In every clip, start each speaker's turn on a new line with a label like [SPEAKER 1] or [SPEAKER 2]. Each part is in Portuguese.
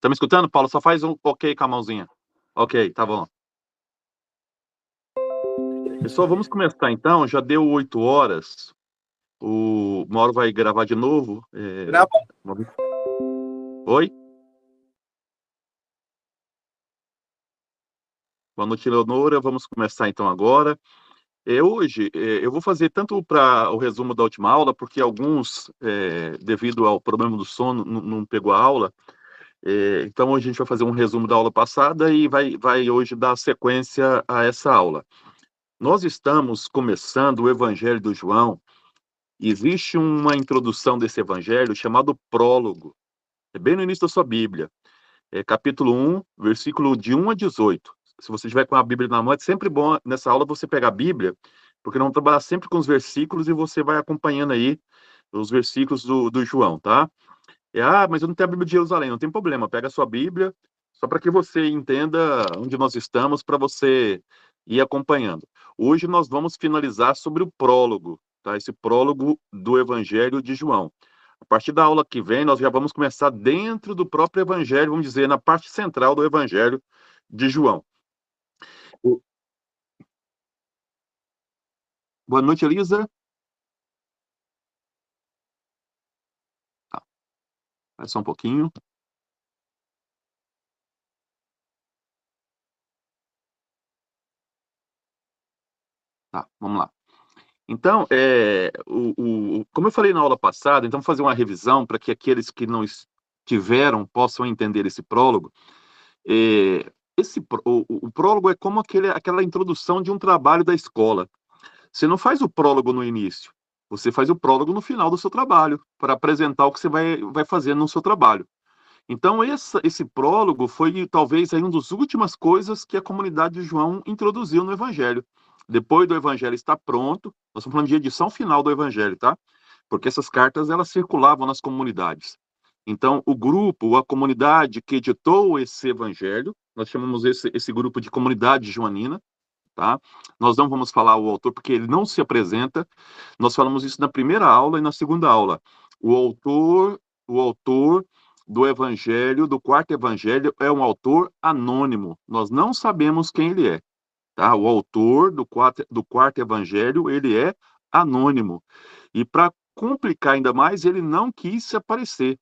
[SPEAKER 1] Tá me escutando, Paulo? Só faz um ok com a mãozinha. Ok, tá bom. Pessoal, vamos começar então. Já deu 8 horas. O Mauro vai gravar de novo.
[SPEAKER 2] Grava.
[SPEAKER 1] Oi? Boa noite, Leonora. Vamos começar então agora. Hoje eu vou fazer tanto para o resumo da última aula, porque alguns, devido ao problema do sono, não pegou a aula. Então hoje a gente vai fazer um resumo da aula passada e vai hoje dar sequência a essa aula. Nós estamos começando o Evangelho do João. Existe uma introdução desse evangelho chamado prólogo. É bem no início da sua Bíblia. É capítulo 1, versículo de 1 a 18. Se você estiver com a Bíblia na mão, é sempre bom nessa aula você pegar a Bíblia, porque nós vamos trabalhar sempre com os versículos e você vai acompanhando aí os versículos do João, tá? Mas eu não tenho a Bíblia de Jerusalém. Não tem problema, pega a sua Bíblia, só para que você entenda onde nós estamos, para você ir acompanhando. Hoje nós vamos finalizar sobre o prólogo, tá? Esse prólogo do Evangelho de João. A partir da aula que vem, nós já vamos começar dentro do próprio Evangelho, vamos dizer, na parte central do Evangelho de João. Boa noite, Elisa. Tá, vai só um pouquinho. Tá, vamos lá. Então, como eu falei na aula passada, então vou fazer uma revisão para que aqueles que não estiveram possam entender esse prólogo. O prólogo é como aquela introdução de um trabalho da escola. Você não faz o prólogo no início, você faz o prólogo no final do seu trabalho, para apresentar o que você vai fazer no seu trabalho. Então, esse prólogo foi talvez aí uma das últimas coisas que a comunidade de João introduziu no Evangelho. Depois do Evangelho estar pronto, nós estamos falando de edição final do Evangelho, tá? Porque essas cartas elas circulavam nas comunidades. Então, o grupo, a comunidade que editou esse Evangelho, nós chamamos esse grupo de comunidade joanina, tá? Nós não vamos falar o autor porque ele não se apresenta. Nós falamos isso na primeira aula e na segunda aula. O autor do Evangelho, do quarto Evangelho, é um autor anônimo. Nós não sabemos quem ele é, tá? O autor do quarto Evangelho, ele é anônimo. E para complicar ainda mais, ele não quis se aparecer,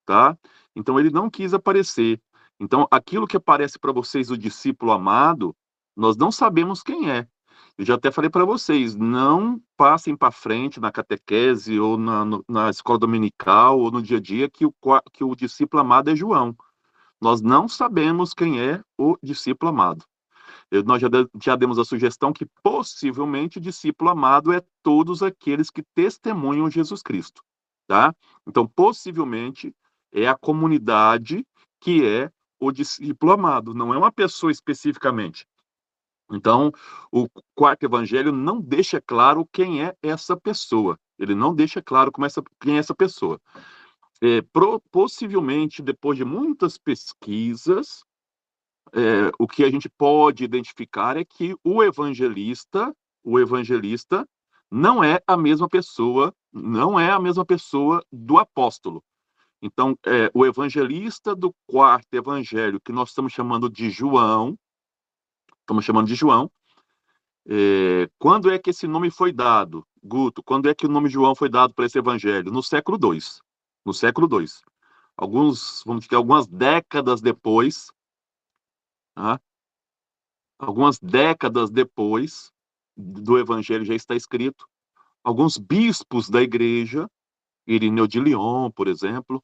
[SPEAKER 1] tá? Então ele não quis aparecer. Então aquilo que aparece para vocês, o discípulo amado, nós não sabemos quem é. Eu já até falei para vocês, não passem para frente na catequese ou na escola dominical ou no dia a dia que o discípulo amado é João. Nós não sabemos quem é o discípulo amado. Nós já demos a sugestão que possivelmente o discípulo amado é todos aqueles que testemunham Jesus Cristo, tá? Então, possivelmente é a comunidade que é o discípulo amado, não é uma pessoa especificamente. Então, o quarto evangelho não deixa claro quem é essa pessoa. Ele não deixa claro quem é essa pessoa. Possivelmente, depois de muitas pesquisas, o que a gente pode identificar é que o evangelista não é a mesma pessoa, não é a mesma pessoa do apóstolo. Então, o evangelista do quarto evangelho, que nós estamos chamando de João, quando é que esse nome foi dado? Guto, quando é que o nome João foi dado para esse evangelho? No século II. No século II. Vamos dizer, algumas décadas depois, tá? Algumas décadas depois do evangelho já está escrito, alguns bispos da igreja, Irineu de Lyon, por exemplo,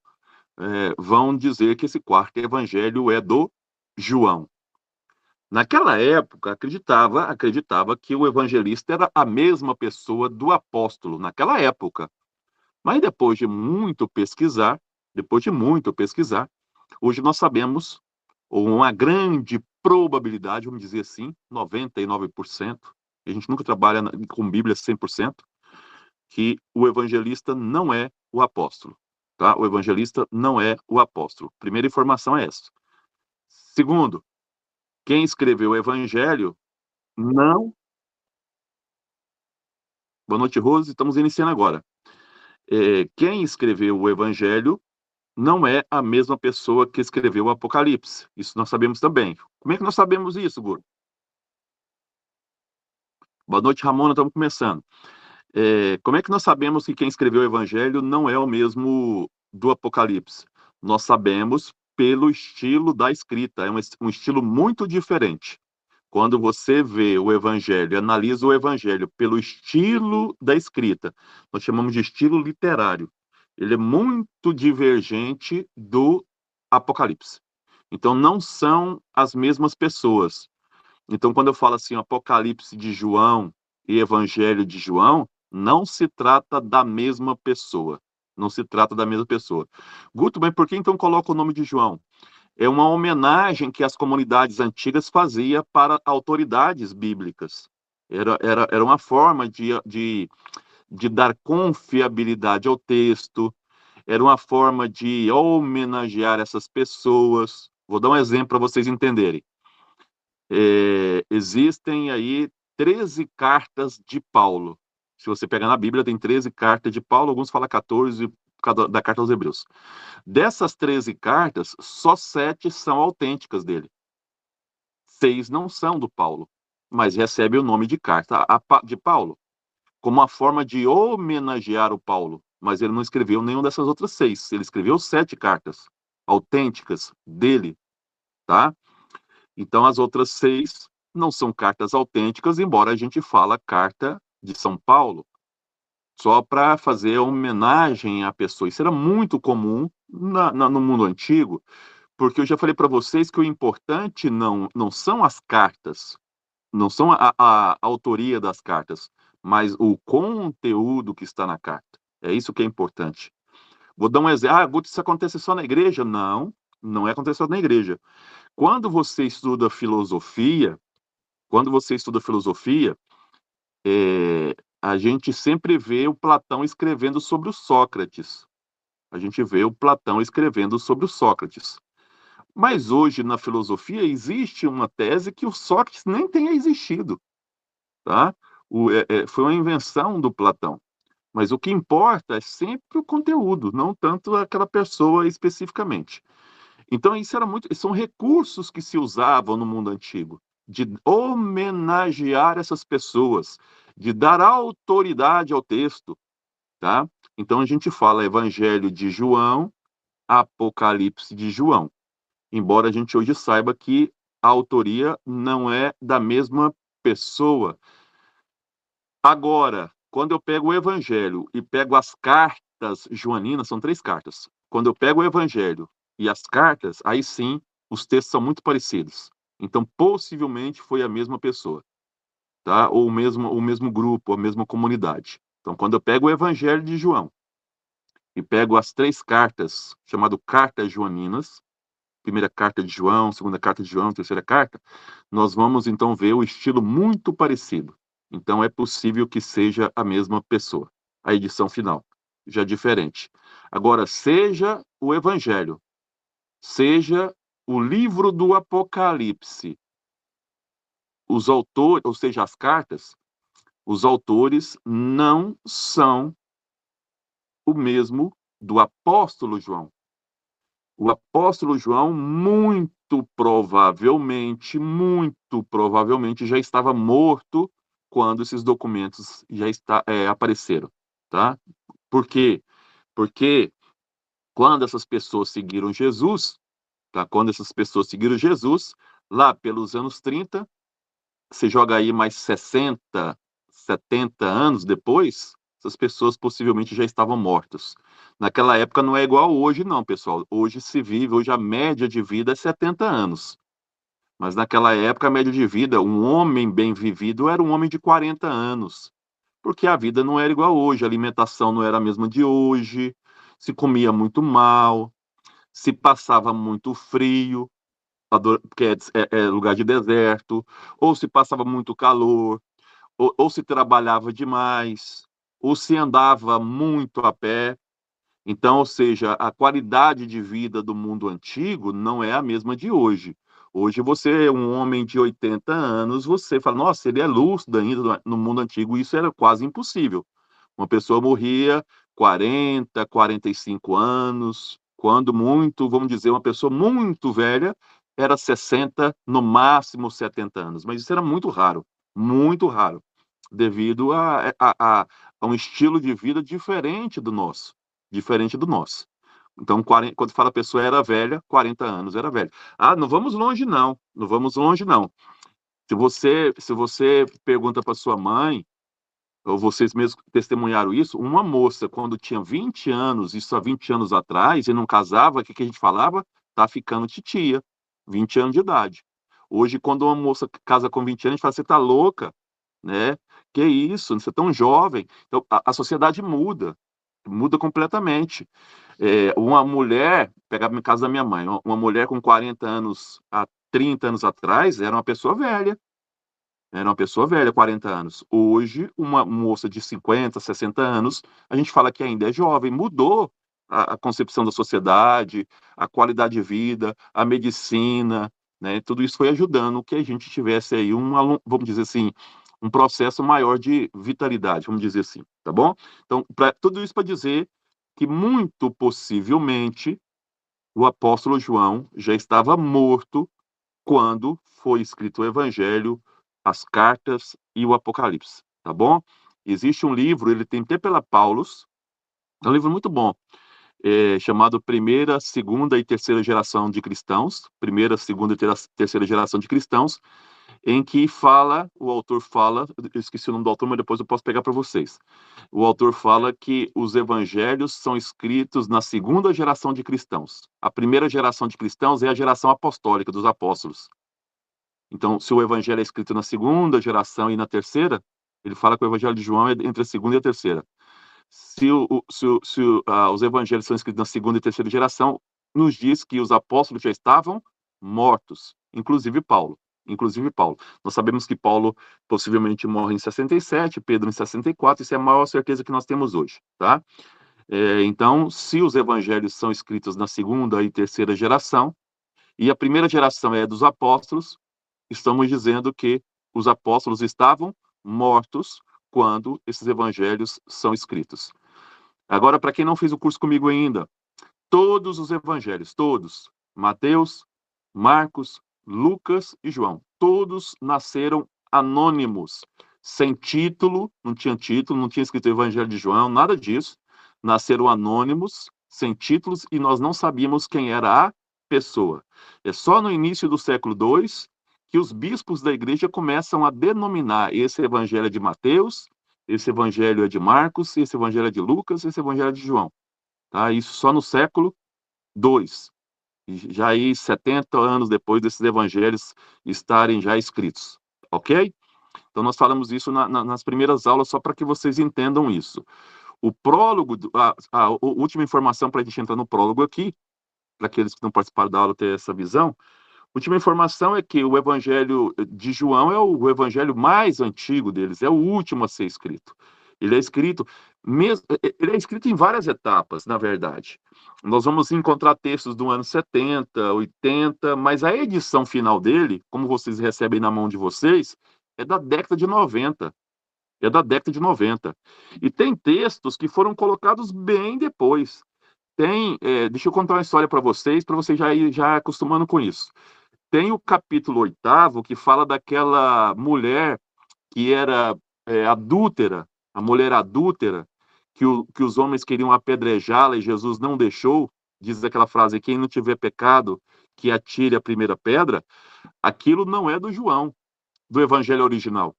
[SPEAKER 1] vão dizer que esse quarto evangelho é do João. Naquela época, acreditava que o evangelista era a mesma pessoa do apóstolo, naquela época. Mas depois de muito pesquisar, hoje nós sabemos, ou uma grande probabilidade, vamos dizer assim, 99%, a gente nunca trabalha com Bíblia 100%, que o evangelista não é o apóstolo, tá? O evangelista não é o apóstolo. Primeira informação é essa. Segundo, quem escreveu o evangelho não... Boa noite, Rose, estamos iniciando agora. Quem escreveu o evangelho não é a mesma pessoa que escreveu o Apocalipse. Isso nós sabemos também. Como é que nós sabemos isso, Guru? Boa noite, Ramona, estamos começando. Como é que nós sabemos que quem escreveu o Evangelho não é o mesmo do Apocalipse? Nós sabemos pelo estilo da escrita, é um estilo muito diferente. Quando você vê o Evangelho, analisa o Evangelho pelo estilo da escrita, nós chamamos de estilo literário. Ele é muito divergente do Apocalipse. Então, não são as mesmas pessoas. Então, quando eu falo assim, Apocalipse de João e Evangelho de João, não se trata da mesma pessoa. Não se trata da mesma pessoa. Guto, mas por que então coloca o nome de João? É uma homenagem que as comunidades antigas faziam para autoridades bíblicas. Era uma forma de dar confiabilidade ao texto, era uma forma de homenagear essas pessoas. Vou dar um exemplo para vocês entenderem. Existem aí 13 cartas de Paulo. Se você pegar na Bíblia, tem 13 cartas de Paulo, alguns falam 14 da carta aos Hebreus. Dessas 13 cartas, só 7 são autênticas dele. 6 não são do Paulo, mas recebe o nome de carta de Paulo, como uma forma de homenagear o Paulo. Mas ele não escreveu nenhuma dessas outras 6. Ele escreveu 7 cartas autênticas dele, tá? Então, as outras 6 não são cartas autênticas, embora a gente fala carta de São Paulo, só para fazer homenagem à pessoa. Isso era muito comum no mundo antigo, porque eu já falei para vocês que o importante não são as cartas, não são a autoria das cartas, mas o conteúdo que está na carta. É isso que é importante. Vou dar um exemplo. Guto, isso acontece só na igreja? Não, não é acontecer só na igreja. Quando você estuda filosofia, quando você estuda filosofia, a gente sempre vê o Platão escrevendo sobre o Sócrates. A gente vê o Platão escrevendo sobre o Sócrates. Mas hoje, na filosofia, existe uma tese que o Sócrates nem tenha existido. Tá? Foi uma invenção do Platão. Mas o que importa é sempre o conteúdo, não tanto aquela pessoa especificamente. Então, isso era muito. São recursos que se usavam no mundo antigo, de homenagear essas pessoas, de dar autoridade ao texto. Tá? Então, a gente fala Evangelho de João, Apocalipse de João. Embora a gente hoje saiba que a autoria não é da mesma pessoa. Agora, quando eu pego o Evangelho e pego as cartas joaninas, são 3 cartas. Quando eu pego o Evangelho e as cartas, aí sim, os textos são muito parecidos. Então, possivelmente foi a mesma pessoa, tá? Ou o mesmo grupo, a mesma comunidade. Então, quando eu pego o Evangelho de João e pego as 3 cartas, chamado cartas joaninas, primeira carta de João, segunda carta de João, terceira carta, nós vamos então ver o estilo muito parecido. Então é possível que seja a mesma pessoa. A edição final já é diferente. Agora, seja o Evangelho, seja o livro do Apocalipse, os autores, ou seja, as cartas, os autores não são o mesmo do apóstolo João. O apóstolo João, muito provavelmente, já estava morto quando esses documentos apareceram, tá? Por quê? Porque quando essas pessoas seguiram Jesus, tá? Quando essas pessoas seguiram Jesus, lá pelos anos 30, você joga aí mais 60, 70 anos depois, essas pessoas possivelmente já estavam mortas. Naquela época não é igual hoje, não, pessoal. Hoje a média de vida é 70 anos. Mas naquela época, a média de vida, um homem bem vivido era um homem de 40 anos. Porque a vida não era igual hoje, a alimentação não era a mesma de hoje, se comia muito mal, se passava muito frio, porque é lugar de deserto, ou se passava muito calor, ou se trabalhava demais, ou se andava muito a pé. Então, ou seja, a qualidade de vida do mundo antigo não é a mesma de hoje. Hoje você é um homem de 80 anos, você fala, nossa, ele é lúcido ainda. No mundo antigo isso era quase impossível. Uma pessoa morria 40, 45 anos, Quando muito, vamos dizer, uma pessoa muito velha era 60, no máximo 70 anos. Mas isso era muito raro, devido a um estilo de vida diferente do nosso, diferente do nosso. Então, quando fala a pessoa era velha, 40 anos era velha. Ah, não vamos longe não, não vamos longe não. Se você pergunta para sua mãe, ou vocês mesmos testemunharam isso, uma moça, quando tinha 20 anos, isso há 20 anos atrás, e não casava, o que a gente falava? Tá ficando titia, 20 anos de idade. Hoje, quando uma moça casa com 20 anos, a gente fala, você tá louca, né? Que isso, você é tão jovem. Então, a sociedade muda completamente. Uma mulher, pegar no caso da minha mãe, uma mulher com 40 anos há 30 anos atrás, era uma pessoa velha. Era uma pessoa velha, 40 anos. Hoje, uma moça de 50, 60 anos, a gente fala que ainda é jovem. Mudou a concepção da sociedade, a qualidade de vida, a medicina, né? Tudo isso foi ajudando que a gente tivesse aí vamos dizer assim, um processo maior de vitalidade, vamos dizer assim, tá bom? Então, tudo isso para dizer que muito possivelmente o apóstolo João já estava morto quando foi escrito o Evangelho, as cartas e o Apocalipse, tá bom? Existe um livro, ele tem até pela Paulus, é um livro muito bom, chamado Primeira, Segunda e Terceira Geração de Cristãos, Primeira, Segunda e Terceira Geração de Cristãos, em que o autor fala, eu esqueci o nome do autor, mas depois eu posso pegar para vocês. O autor fala que os evangelhos são escritos na segunda geração de cristãos. A primeira geração de cristãos é a geração apostólica dos apóstolos. Então, se o evangelho é escrito na segunda geração e na terceira, ele fala que o evangelho de João é entre a segunda e a terceira. Se os evangelhos são escritos na segunda e terceira geração, nos diz que os apóstolos já estavam mortos, inclusive Paulo. Inclusive Paulo. Nós sabemos que Paulo possivelmente morre em 67, Pedro em 64, isso é a maior certeza que nós temos hoje, tá? Então, se os evangelhos são escritos na segunda e terceira geração, e a primeira geração é dos apóstolos, estamos dizendo que os apóstolos estavam mortos quando esses evangelhos são escritos. Agora, para quem não fez o curso comigo ainda, todos os evangelhos, todos, Mateus, Marcos, Lucas e João, todos nasceram anônimos, sem título, não tinha escrito Evangelho de João, nada disso. Nasceram anônimos, sem títulos, e nós não sabíamos quem era a pessoa. É só no início do século II que os bispos da igreja começam a denominar esse evangelho de Mateus, esse evangelho é de Marcos, esse evangelho é de Lucas, esse evangelho é de João. Tá? Isso só no século II. Já aí 70 anos depois desses evangelhos estarem já escritos, ok? Então nós falamos isso nas primeiras aulas só para que vocês entendam isso. O prólogo, a última informação para a gente entrar no prólogo aqui, para aqueles que não participaram da aula ter essa visão, a última informação é que o Evangelho de João é o evangelho mais antigo deles, é o último a ser escrito. Ele é escrito, ele é escrito em várias etapas, na verdade. Nós vamos encontrar textos do ano 70, 80, mas a edição final dele, como vocês recebem na mão de vocês, é da década de 90. É da década de 90. E tem textos que foram colocados bem depois. Deixa eu contar uma história para vocês já ir já acostumando com isso. Tem o capítulo 8º que fala daquela mulher que era adúltera, a mulher adúltera, que os homens queriam apedrejá-la e Jesus não deixou. Diz aquela frase: quem não tiver pecado, que atire a primeira pedra. Aquilo não é do João, do evangelho original.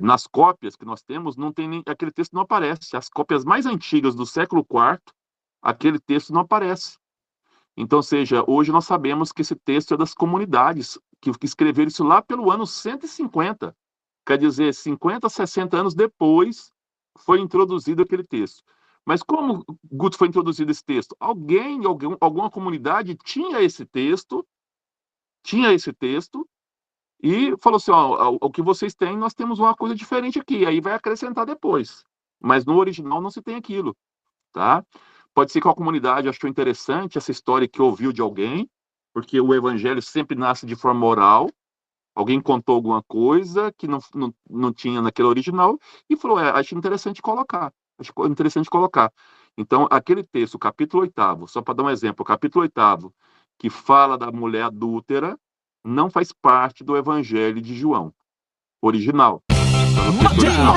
[SPEAKER 1] Nas cópias que nós temos, não tem aquele texto não aparece. As cópias mais antigas do século IV, aquele texto não aparece. Então, seja, hoje nós sabemos que esse texto é das comunidades que escreveram isso lá pelo ano 150. Quer dizer, 50, 60 anos depois foi introduzido aquele texto. Mas como, Guto, foi introduzido esse texto? Alguma comunidade tinha esse texto e falou assim, ó, o que vocês têm, nós temos uma coisa diferente aqui, aí vai acrescentar depois. Mas no original não se tem aquilo, tá? Pode ser que a comunidade achou interessante essa história que ouviu de alguém, porque o evangelho sempre nasce de forma oral, alguém contou alguma coisa que não tinha naquele original e falou, acho interessante colocar. Então, aquele texto, capítulo 8º, só para dar um exemplo, o capítulo 8º, que fala da mulher adúltera, não faz parte do Evangelho de João original. Está no texto original.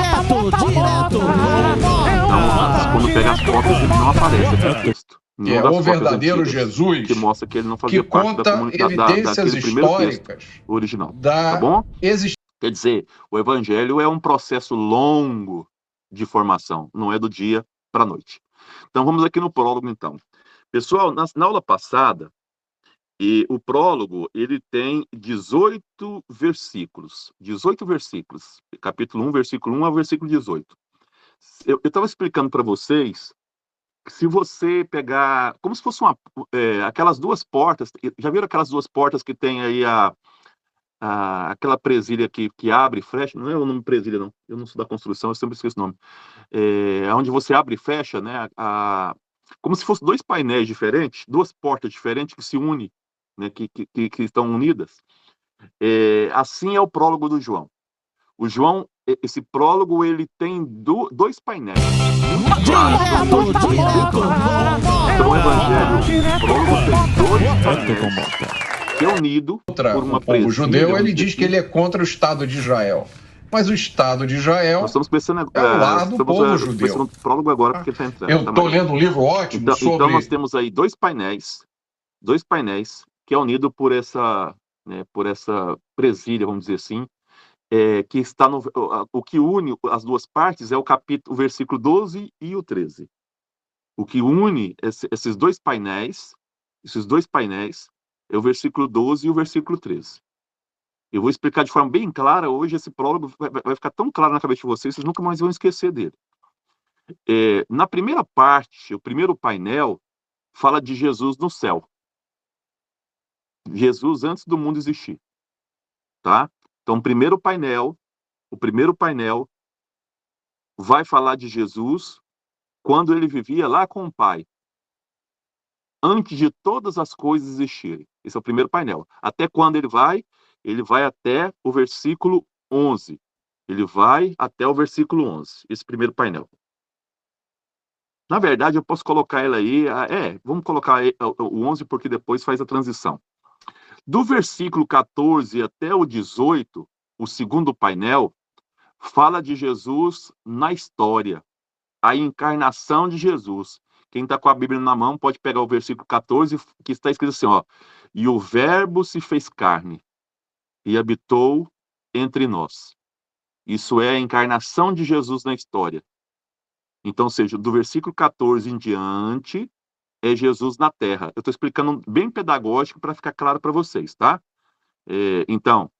[SPEAKER 1] Então, quando pega as cópias, ele não aparece aquele texto.
[SPEAKER 2] Que é o verdadeiro Jesus,
[SPEAKER 1] que mostra que ele não fazia
[SPEAKER 2] que
[SPEAKER 1] parte
[SPEAKER 2] conta evidências
[SPEAKER 1] daquele primeiro texto
[SPEAKER 2] históricas
[SPEAKER 1] original.
[SPEAKER 2] da
[SPEAKER 1] Tá bom?
[SPEAKER 2] existência.
[SPEAKER 1] Quer dizer, o Evangelho é um processo longo de formação, não é do dia para a noite. Então, vamos aqui no prólogo, então. Pessoal, na aula passada, o prólogo, ele tem 18 versículos. 18 versículos. Capítulo 1, versículo 1 ao versículo 18. Eu estava explicando para vocês que se você pegar, como se fosse aquelas duas portas, já viram aquelas duas portas que tem aí aquela presilha que abre e fecha? Não é o nome presilha, não. Eu não sou da construção, eu sempre esqueço o nome. Onde você abre e fecha, né? Como se fossem dois painéis diferentes, duas portas diferentes que se unem, né? Que estão unidas. Assim é o prólogo do João. O João, esse prólogo, ele tem dois painéis. Então, o Evangelho, o prólogo tem dois painéis, que é unido por uma
[SPEAKER 2] o povo judeu, ele diz que ele é contra o Estado de Israel. Mas o Estado de Israel
[SPEAKER 1] nós estamos pensando,
[SPEAKER 2] é o lar do povo judeu.
[SPEAKER 1] Pensando no prólogo agora, porque está entrando.
[SPEAKER 2] Eu estou lendo um livro ótimo sobre...
[SPEAKER 1] Então, nós temos aí dois painéis, que é unido por essa presilha, vamos dizer assim, que está o que une as duas partes é o versículo 12 e o 13. O que une esses dois painéis é o versículo 12 e o versículo 13. Eu vou explicar de forma bem clara hoje, esse prólogo vai ficar tão claro na cabeça de vocês nunca mais vão esquecer dele. Na primeira parte, o primeiro painel fala de Jesus no céu. Jesus antes do mundo existir. Tá? Então, o primeiro painel vai falar de Jesus quando ele vivia lá com o Pai, antes de todas as coisas existirem. Esse é o primeiro painel. Até quando ele vai? Ele vai até o versículo 11. Ele vai até o versículo 11, esse primeiro painel. Na verdade, eu posso colocar ele aí... vamos colocar o 11 porque depois faz a transição. Do versículo 14 até o 18, o segundo painel, fala de Jesus na história, a encarnação de Jesus. Quem está com a Bíblia na mão pode pegar o versículo 14, que está escrito assim, ó: e o verbo se fez carne e habitou entre nós. Isso é a encarnação de Jesus na história. Então, ou seja, do versículo 14 em diante, é Jesus na terra. Eu estou explicando bem pedagógico para ficar claro para vocês, tá? Então,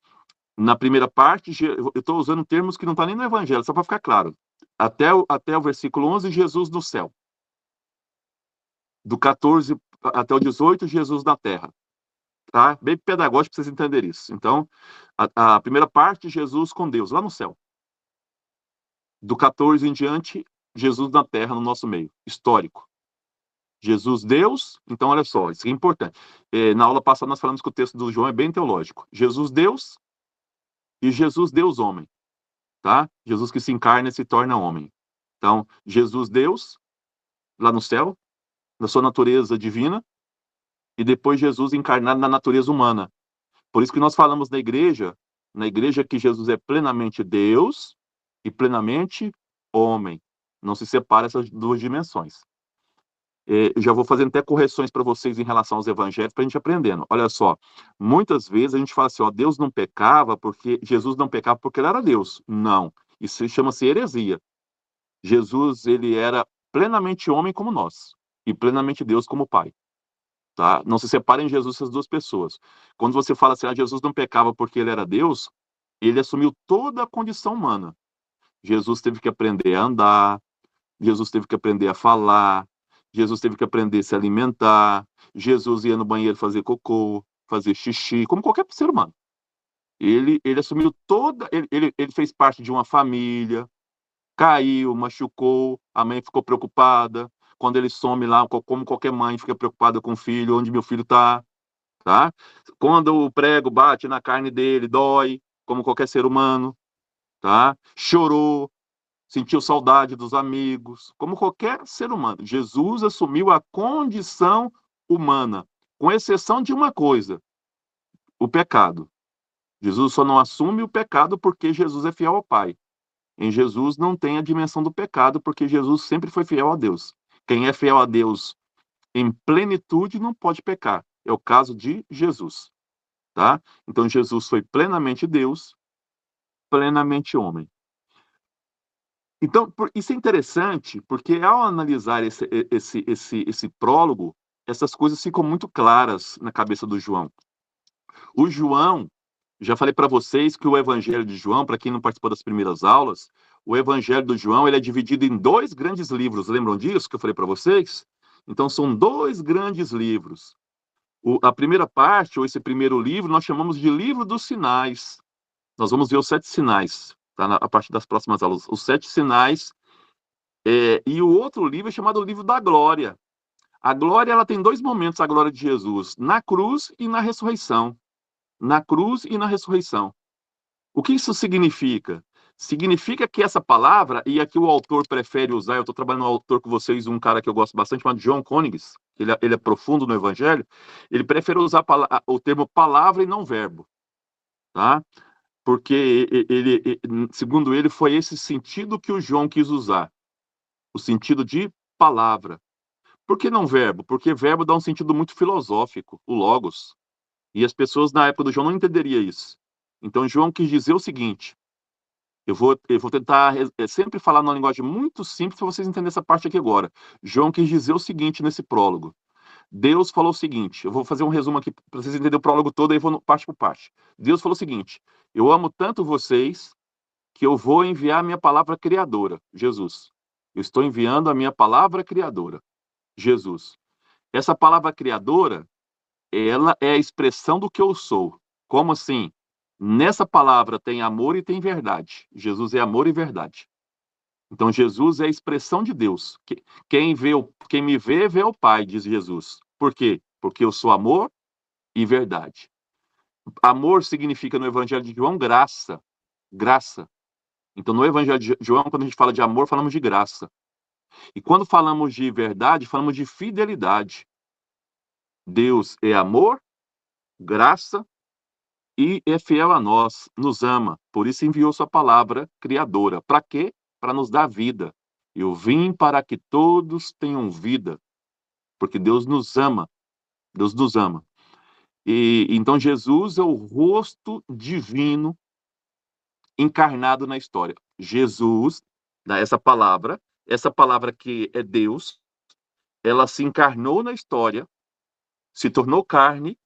[SPEAKER 1] na primeira parte, eu estou usando termos que não estão nem no Evangelho, só para ficar claro. Até o versículo 11, Jesus no céu. Do 14 até o 18, Jesus na terra. Tá? Bem pedagógico para vocês entenderem isso. Então, a primeira parte, Jesus com Deus, lá no céu. Do 14 em diante, Jesus na terra, no nosso meio. Histórico. Jesus Deus, então olha só, isso é importante. Na aula passada nós falamos que o texto do João é bem teológico. Jesus Deus e Jesus Deus homem. Tá? Jesus que se encarna e se torna homem. Então, Jesus Deus, lá no céu, na sua natureza divina, e depois Jesus encarnado na natureza humana. Por isso que nós falamos na igreja que Jesus é plenamente Deus e plenamente homem. Não se separa essas duas dimensões. Eu já vou fazendo até correções para vocês em relação aos evangelhos, para a gente aprendendo. Olha só, muitas vezes a gente fala assim, ó, Deus não pecava porque Jesus não pecava porque ele era Deus. Não, isso chama-se heresia. Jesus, ele era plenamente homem como nós e plenamente Deus como Pai. Tá? Não se separem Jesus essas duas pessoas. Quando você fala assim, Jesus não pecava porque ele era Deus, ele assumiu toda a condição humana. Jesus teve que aprender a andar, Jesus teve que aprender a falar, Jesus teve que aprender a se alimentar, Jesus ia no banheiro fazer cocô, fazer xixi, como qualquer ser humano. Ele assumiu ele fez parte de uma família, caiu, machucou, a mãe ficou preocupada. Quando ele some lá, como qualquer mãe fica preocupada com o filho, onde meu filho está, tá? Quando o prego bate na carne dele, dói, como qualquer ser humano, tá? Chorou, sentiu saudade dos amigos, como qualquer ser humano. Jesus assumiu a condição humana, com exceção de uma coisa, o pecado. Jesus só não assume o pecado porque Jesus é fiel ao Pai. Em Jesus não tem a dimensão do pecado, porque Jesus sempre foi fiel a Deus. Quem é fiel a Deus em plenitude não pode pecar. É o caso de Jesus, tá? Então Jesus foi plenamente Deus, plenamente homem. Então, isso é interessante, porque ao analisar esse prólogo, essas coisas ficam muito claras na cabeça do João. O João, já falei para vocês que o Evangelho de João, para quem não participou das primeiras aulas, o Evangelho do João ele é dividido em dois grandes livros. Lembram disso que eu falei para vocês? Então, são dois grandes livros. A primeira parte, ou esse primeiro livro, nós chamamos de Livro dos Sinais. Nós vamos ver os 7 sinais, tá? A partir das próximas aulas. Os 7 sinais. E o outro livro é chamado Livro da Glória. A glória ela tem dois momentos, a glória de Jesus, na cruz e na ressurreição. Na cruz e na ressurreição. O que isso significa? Significa que essa palavra, e aqui o autor prefere usar, eu estou trabalhando com um autor com vocês, um cara que eu gosto bastante, chamado John Coninges, ele é profundo no Evangelho, ele prefere usar o termo palavra e não verbo, tá? Porque segundo ele, foi esse sentido que o João quis usar, o sentido de palavra. Por que não verbo? Porque verbo dá um sentido muito filosófico, o logos. E as pessoas na época do João não entenderiam isso. Então João quis dizer o seguinte, eu vou tentar sempre falar numa linguagem muito simples para vocês entenderem essa parte aqui agora. João quis dizer o seguinte nesse prólogo. Deus falou o seguinte, eu vou fazer um resumo aqui para vocês entenderem o prólogo todo, aí vou parte por parte. Deus falou o seguinte, eu amo tanto vocês que eu vou enviar a minha palavra criadora, Jesus. Eu estou enviando a minha palavra criadora, Jesus. Essa palavra criadora, ela é a expressão do que eu sou. Como assim? Nessa palavra tem amor e tem verdade. Jesus é amor e verdade. Então Jesus é a expressão de Deus. Quem me vê, vê o Pai, diz Jesus. Por quê? Porque eu sou amor e verdade. Amor significa no Evangelho de João graça. Graça. Então no Evangelho de João, quando a gente fala de amor, falamos de graça. E quando falamos de verdade, falamos de fidelidade. Deus é amor, graça e é fiel a nós, nos ama. Por isso enviou sua palavra criadora. Para quê? Para nos dar vida. Eu vim para que todos tenham vida, porque Deus nos ama. Deus nos ama. E então Jesus é o rosto divino encarnado na história. Jesus, essa palavra que é Deus, ela se encarnou na história, se tornou carne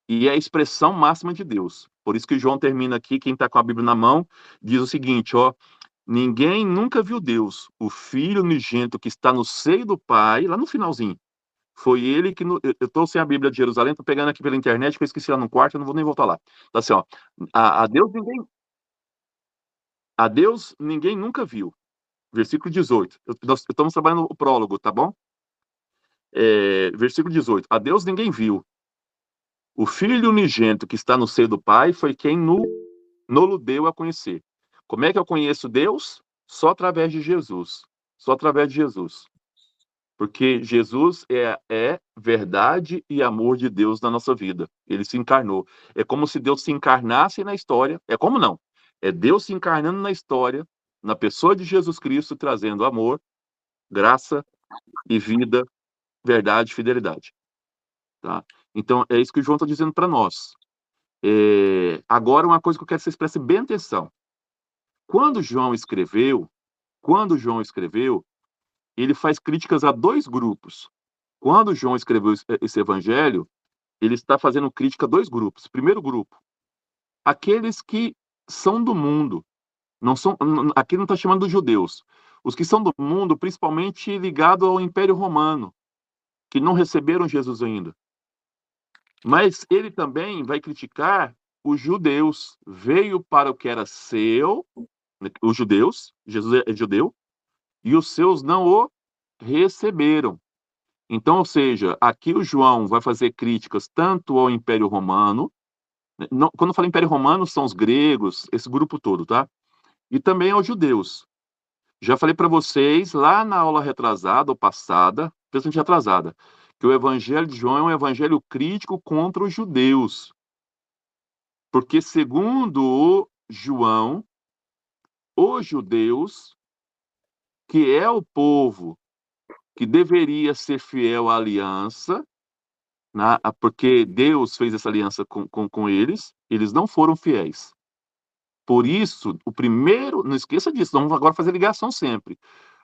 [SPEAKER 1] e é a expressão máxima de Deus. Por isso que João termina aqui, quem está com a Bíblia na mão, diz o seguinte, ó, ninguém nunca viu Deus, o Filho unigênito que está no seio do Pai, lá no finalzinho, foi ele que... eu estou sem a Bíblia de Jerusalém, estou pegando aqui pela internet, que eu esqueci lá no quarto, eu não vou nem voltar lá. Tá assim, ó, a Deus ninguém nunca viu. Versículo 18. Nós estamos trabalhando o prólogo, tá bom? Versículo 18. A Deus ninguém viu. O Filho unigênito que está no seio do Pai foi quem no deu a conhecer. Como é que eu conheço Deus? Só através de Jesus. Só através de Jesus. Porque Jesus é verdade e amor de Deus na nossa vida. Ele se encarnou. É como se Deus se encarnasse na história. É como não? É Deus se encarnando na história, na pessoa de Jesus Cristo, trazendo amor, graça e vida, verdade e fidelidade. Tá? Então, é isso que o João está dizendo para nós. Agora, uma coisa que eu quero que vocês prestem bem atenção. Quando João escreveu, ele faz críticas a dois grupos. Quando João escreveu esse evangelho, ele está fazendo crítica a dois grupos. Primeiro grupo, aqueles que são do mundo. Não são, aqui não está chamando dos judeus. Os que são do mundo, principalmente ligados ao Império Romano, que não receberam Jesus ainda. Mas ele também vai criticar os judeus. Veio para o que era seu, os judeus, Jesus é judeu, e os seus não o receberam. Então, ou seja, aqui o João vai fazer críticas tanto ao Império Romano, quando eu falo Império Romano, são os gregos, esse grupo todo, tá? E também aos judeus. Já falei para vocês lá na aula retrasada ou passada, principalmente atrasada, que o Evangelho de João é um evangelho crítico contra os judeus. Porque, segundo João, os judeus, que é o povo que deveria ser fiel à aliança, né, porque Deus fez essa aliança com eles não foram fiéis. Por isso, o primeiro, não esqueça disso, vamos agora fazer ligação sempre.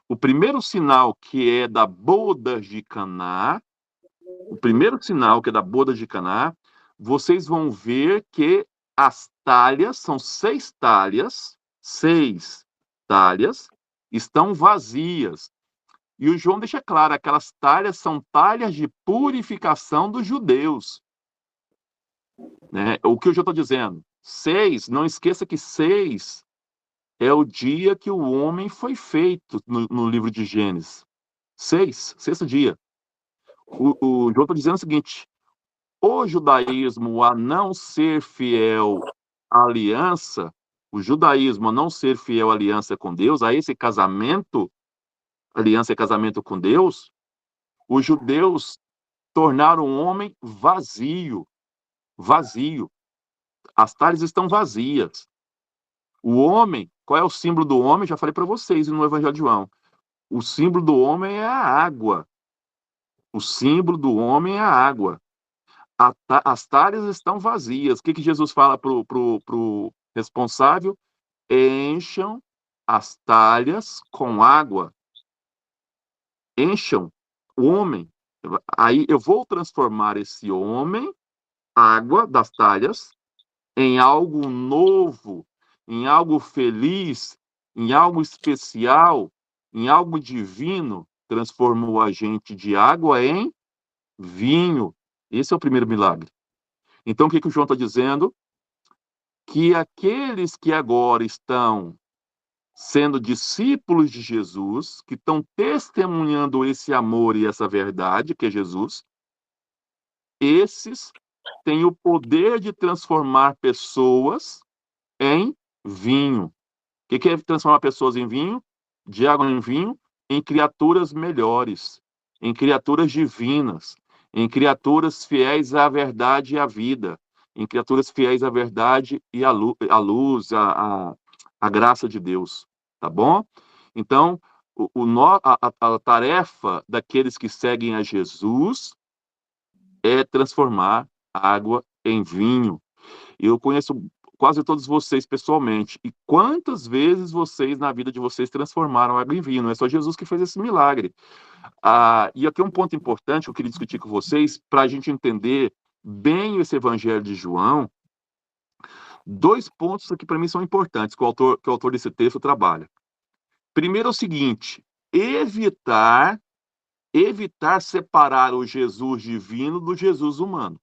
[SPEAKER 1] O primeiro sinal que é da boda de Caná, o primeiro sinal que é da boda de Caná, vocês vão ver que as talhas, são 6 talhas, estão vazias. E o João deixa claro, aquelas talhas são talhas de purificação dos judeus. Né? O que eu já estou dizendo? 6, não esqueça que 6 é o dia que o homem foi feito no livro de Gênesis. 6, sexto dia. O João está dizendo o seguinte: o judaísmo a não ser fiel à aliança, o judaísmo a não ser fiel à aliança com Deus, a esse casamento, aliança e casamento com Deus, os judeus tornaram o homem vazio, vazio. As talhas estão vazias. O homem, qual é o símbolo do homem? Já falei para vocês no Evangelho de João. O símbolo do homem é a água. O símbolo do homem é a água. As talhas estão vazias. O que Jesus fala pro responsável? Encham as talhas com água. Encham o homem. Aí eu vou transformar esse homem, água das talhas, em algo novo, em algo feliz, em algo especial, em algo divino. Transformou a gente de água em vinho. Esse é o primeiro milagre. Então, o que o João está dizendo? Que aqueles que agora estão sendo discípulos de Jesus, que estão testemunhando esse amor e essa verdade, que é Jesus, esses têm o poder de transformar pessoas em vinho. O que é transformar pessoas em vinho? De água em vinho? Em criaturas melhores, em criaturas divinas, em criaturas fiéis à verdade e à vida, em criaturas fiéis à verdade e à luz, à graça de Deus. Tá bom? Então, a tarefa daqueles que seguem a Jesus é transformar água em vinho. Eu conheço quase todos vocês pessoalmente. E quantas vezes vocês, na vida de vocês, transformaram água em vinho? Não é só Jesus que fez esse milagre. E aqui um ponto importante que eu queria discutir com vocês, para a gente entender bem esse Evangelho de João. 2 pontos aqui para mim são importantes que o autor desse texto trabalha. Primeiro é o seguinte: evitar separar o Jesus divino do Jesus humano.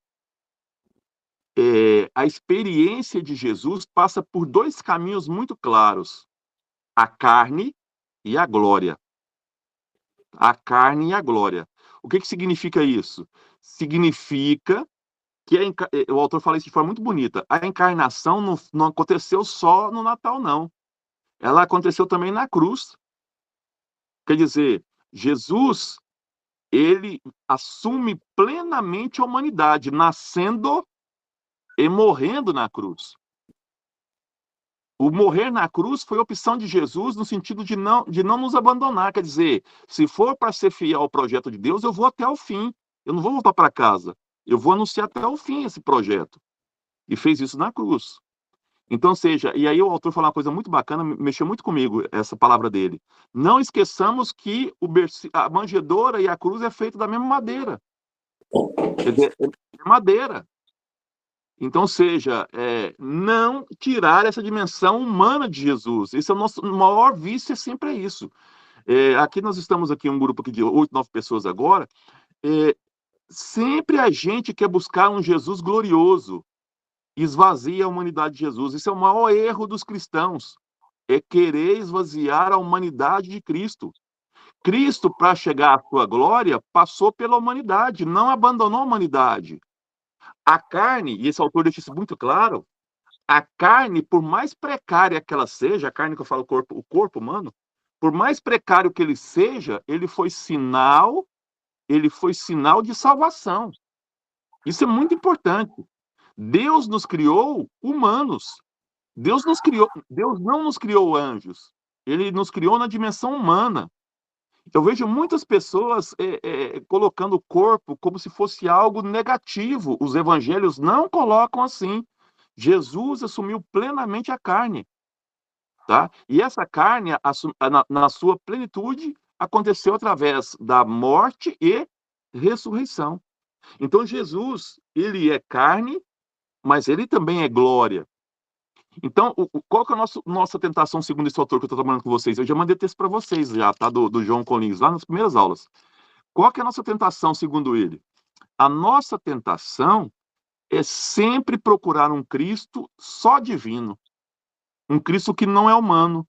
[SPEAKER 1] A experiência de Jesus passa por 2 caminhos muito claros: a carne e a glória. A carne e a glória. O que significa isso? Significa que o autor fala isso de forma muito bonita. A encarnação não aconteceu só no Natal, não. Ela aconteceu também na cruz. Quer dizer, Jesus, ele assume plenamente a humanidade, nascendo e morrendo na cruz. O morrer na cruz foi opção de Jesus no sentido de não nos abandonar. Quer dizer, se for para ser fiel ao projeto de Deus, eu vou até o fim. Eu não vou voltar para casa. Eu vou anunciar até o fim esse projeto. E fez isso na cruz. Então, e aí o autor falou uma coisa muito bacana, mexeu muito comigo essa palavra dele. Não esqueçamos que a manjedoura e a cruz é feita da mesma madeira. É madeira. Então, não tirar essa dimensão humana de Jesus. Esse é o nosso maior vício, sempre é isso. Aqui nós estamos aqui um grupo aqui de 8, 9 pessoas agora. Sempre a gente quer buscar um Jesus glorioso, esvazia a humanidade de Jesus. Isso é o maior erro dos cristãos, é querer esvaziar a humanidade de Cristo. Cristo, para chegar à sua glória, passou pela humanidade, não abandonou a humanidade. A carne, e esse autor deixa isso muito claro, a carne, por mais precária que ela seja, a carne que eu falo, o corpo humano, Por mais precário que ele seja, ele foi sinal de salvação. Isso é muito importante. Deus nos criou humanos. Deus não nos criou anjos. Ele nos criou na dimensão humana. Eu vejo muitas pessoas colocando o corpo como se fosse algo negativo. Os evangelhos não colocam assim. Jesus assumiu plenamente a carne, tá? E essa carne, na sua plenitude, aconteceu através da morte e ressurreição. Então, Jesus, ele é carne, mas ele também é glória. Então, qual que é a nossa tentação, segundo esse autor que eu estou trabalhando com vocês? Eu já mandei texto para vocês, já, tá? Do João Collins, lá nas primeiras aulas. Qual que é a nossa tentação, segundo ele? A nossa tentação é sempre procurar um Cristo só divino. Um Cristo que não é humano.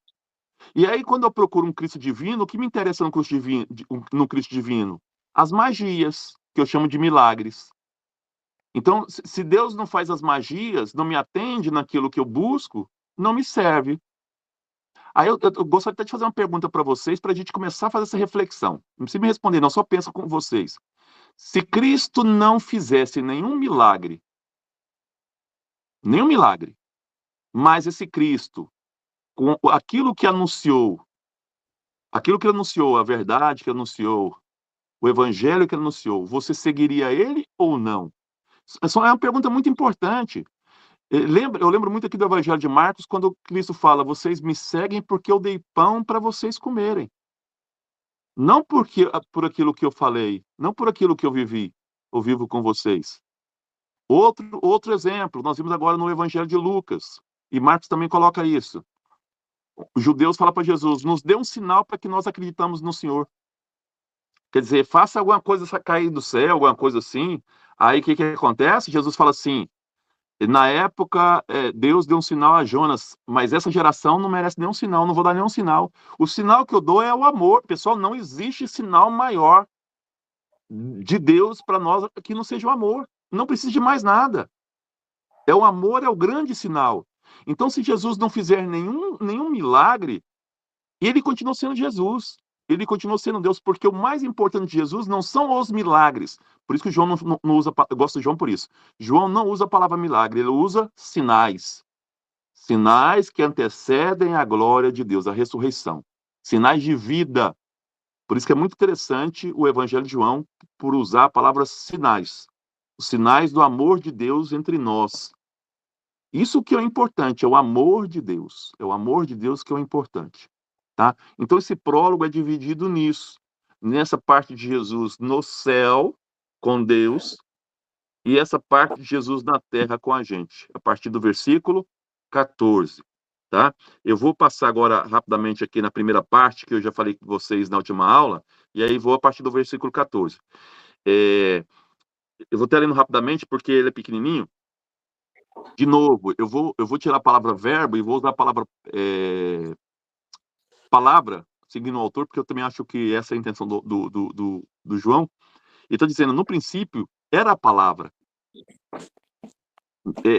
[SPEAKER 1] E aí, quando eu procuro um Cristo divino, o que me interessa no Cristo divino? As magias, que eu chamo de milagres. Então, se Deus não faz as magias, não me atende naquilo que eu busco, não me serve. Aí eu gostaria até de fazer uma pergunta para vocês, para a gente começar a fazer essa reflexão. Não precisa me responder, não, só pensa com vocês. Se Cristo não fizesse nenhum milagre, mas esse Cristo, com aquilo que anunciou, a verdade que anunciou, o evangelho que anunciou, você seguiria ele ou não? Essa é uma pergunta muito importante. Eu lembro muito aqui do Evangelho de Marcos, quando Cristo fala, vocês me seguem porque eu dei pão para vocês comerem. Não por aquilo que eu falei, não por aquilo que eu vivi, ou vivo com vocês. Outro exemplo, nós vimos agora no Evangelho de Lucas, e Marcos também coloca isso. Os judeus falam para Jesus, nos dê um sinal para que nós acreditamos no Senhor. Quer dizer, faça alguma coisa cair do céu, alguma coisa assim. Aí o que acontece? Jesus fala assim, na época, Deus deu um sinal a Jonas, mas essa geração não merece nenhum sinal, não vou dar nenhum sinal. O sinal que eu dou é o amor. Pessoal, não existe sinal maior de Deus para nós que não seja o amor. Não precisa de mais nada. O amor é o grande sinal. Então, se Jesus não fizer nenhum milagre, ele continua sendo Jesus. Ele continua sendo Deus, porque o mais importante de Jesus não são os milagres. Por isso que João não usa, eu gosto de João por isso. João não usa a palavra milagre, ele usa sinais. Sinais que antecedem a glória de Deus, a ressurreição. Sinais de vida. Por isso que é muito interessante o Evangelho de João por usar a palavra sinais. Os sinais do amor de Deus entre nós. Isso que é importante, é o amor de Deus. É o amor de Deus que é o importante. Tá? Então, esse prólogo é dividido nisso. Nessa parte de Jesus no céu, com Deus, e essa parte de Jesus na terra com a gente. A partir do versículo 14. Tá? Eu vou passar agora rapidamente aqui na primeira parte, que eu já falei com vocês na última aula, e aí vou a partir do versículo 14. Eu vou estar lendo rapidamente, porque ele é pequenininho. De novo, eu vou tirar a palavra verbo e vou usar a palavra, seguindo o autor, porque eu também acho que essa é a intenção do João. Ele está dizendo, no princípio, era a palavra.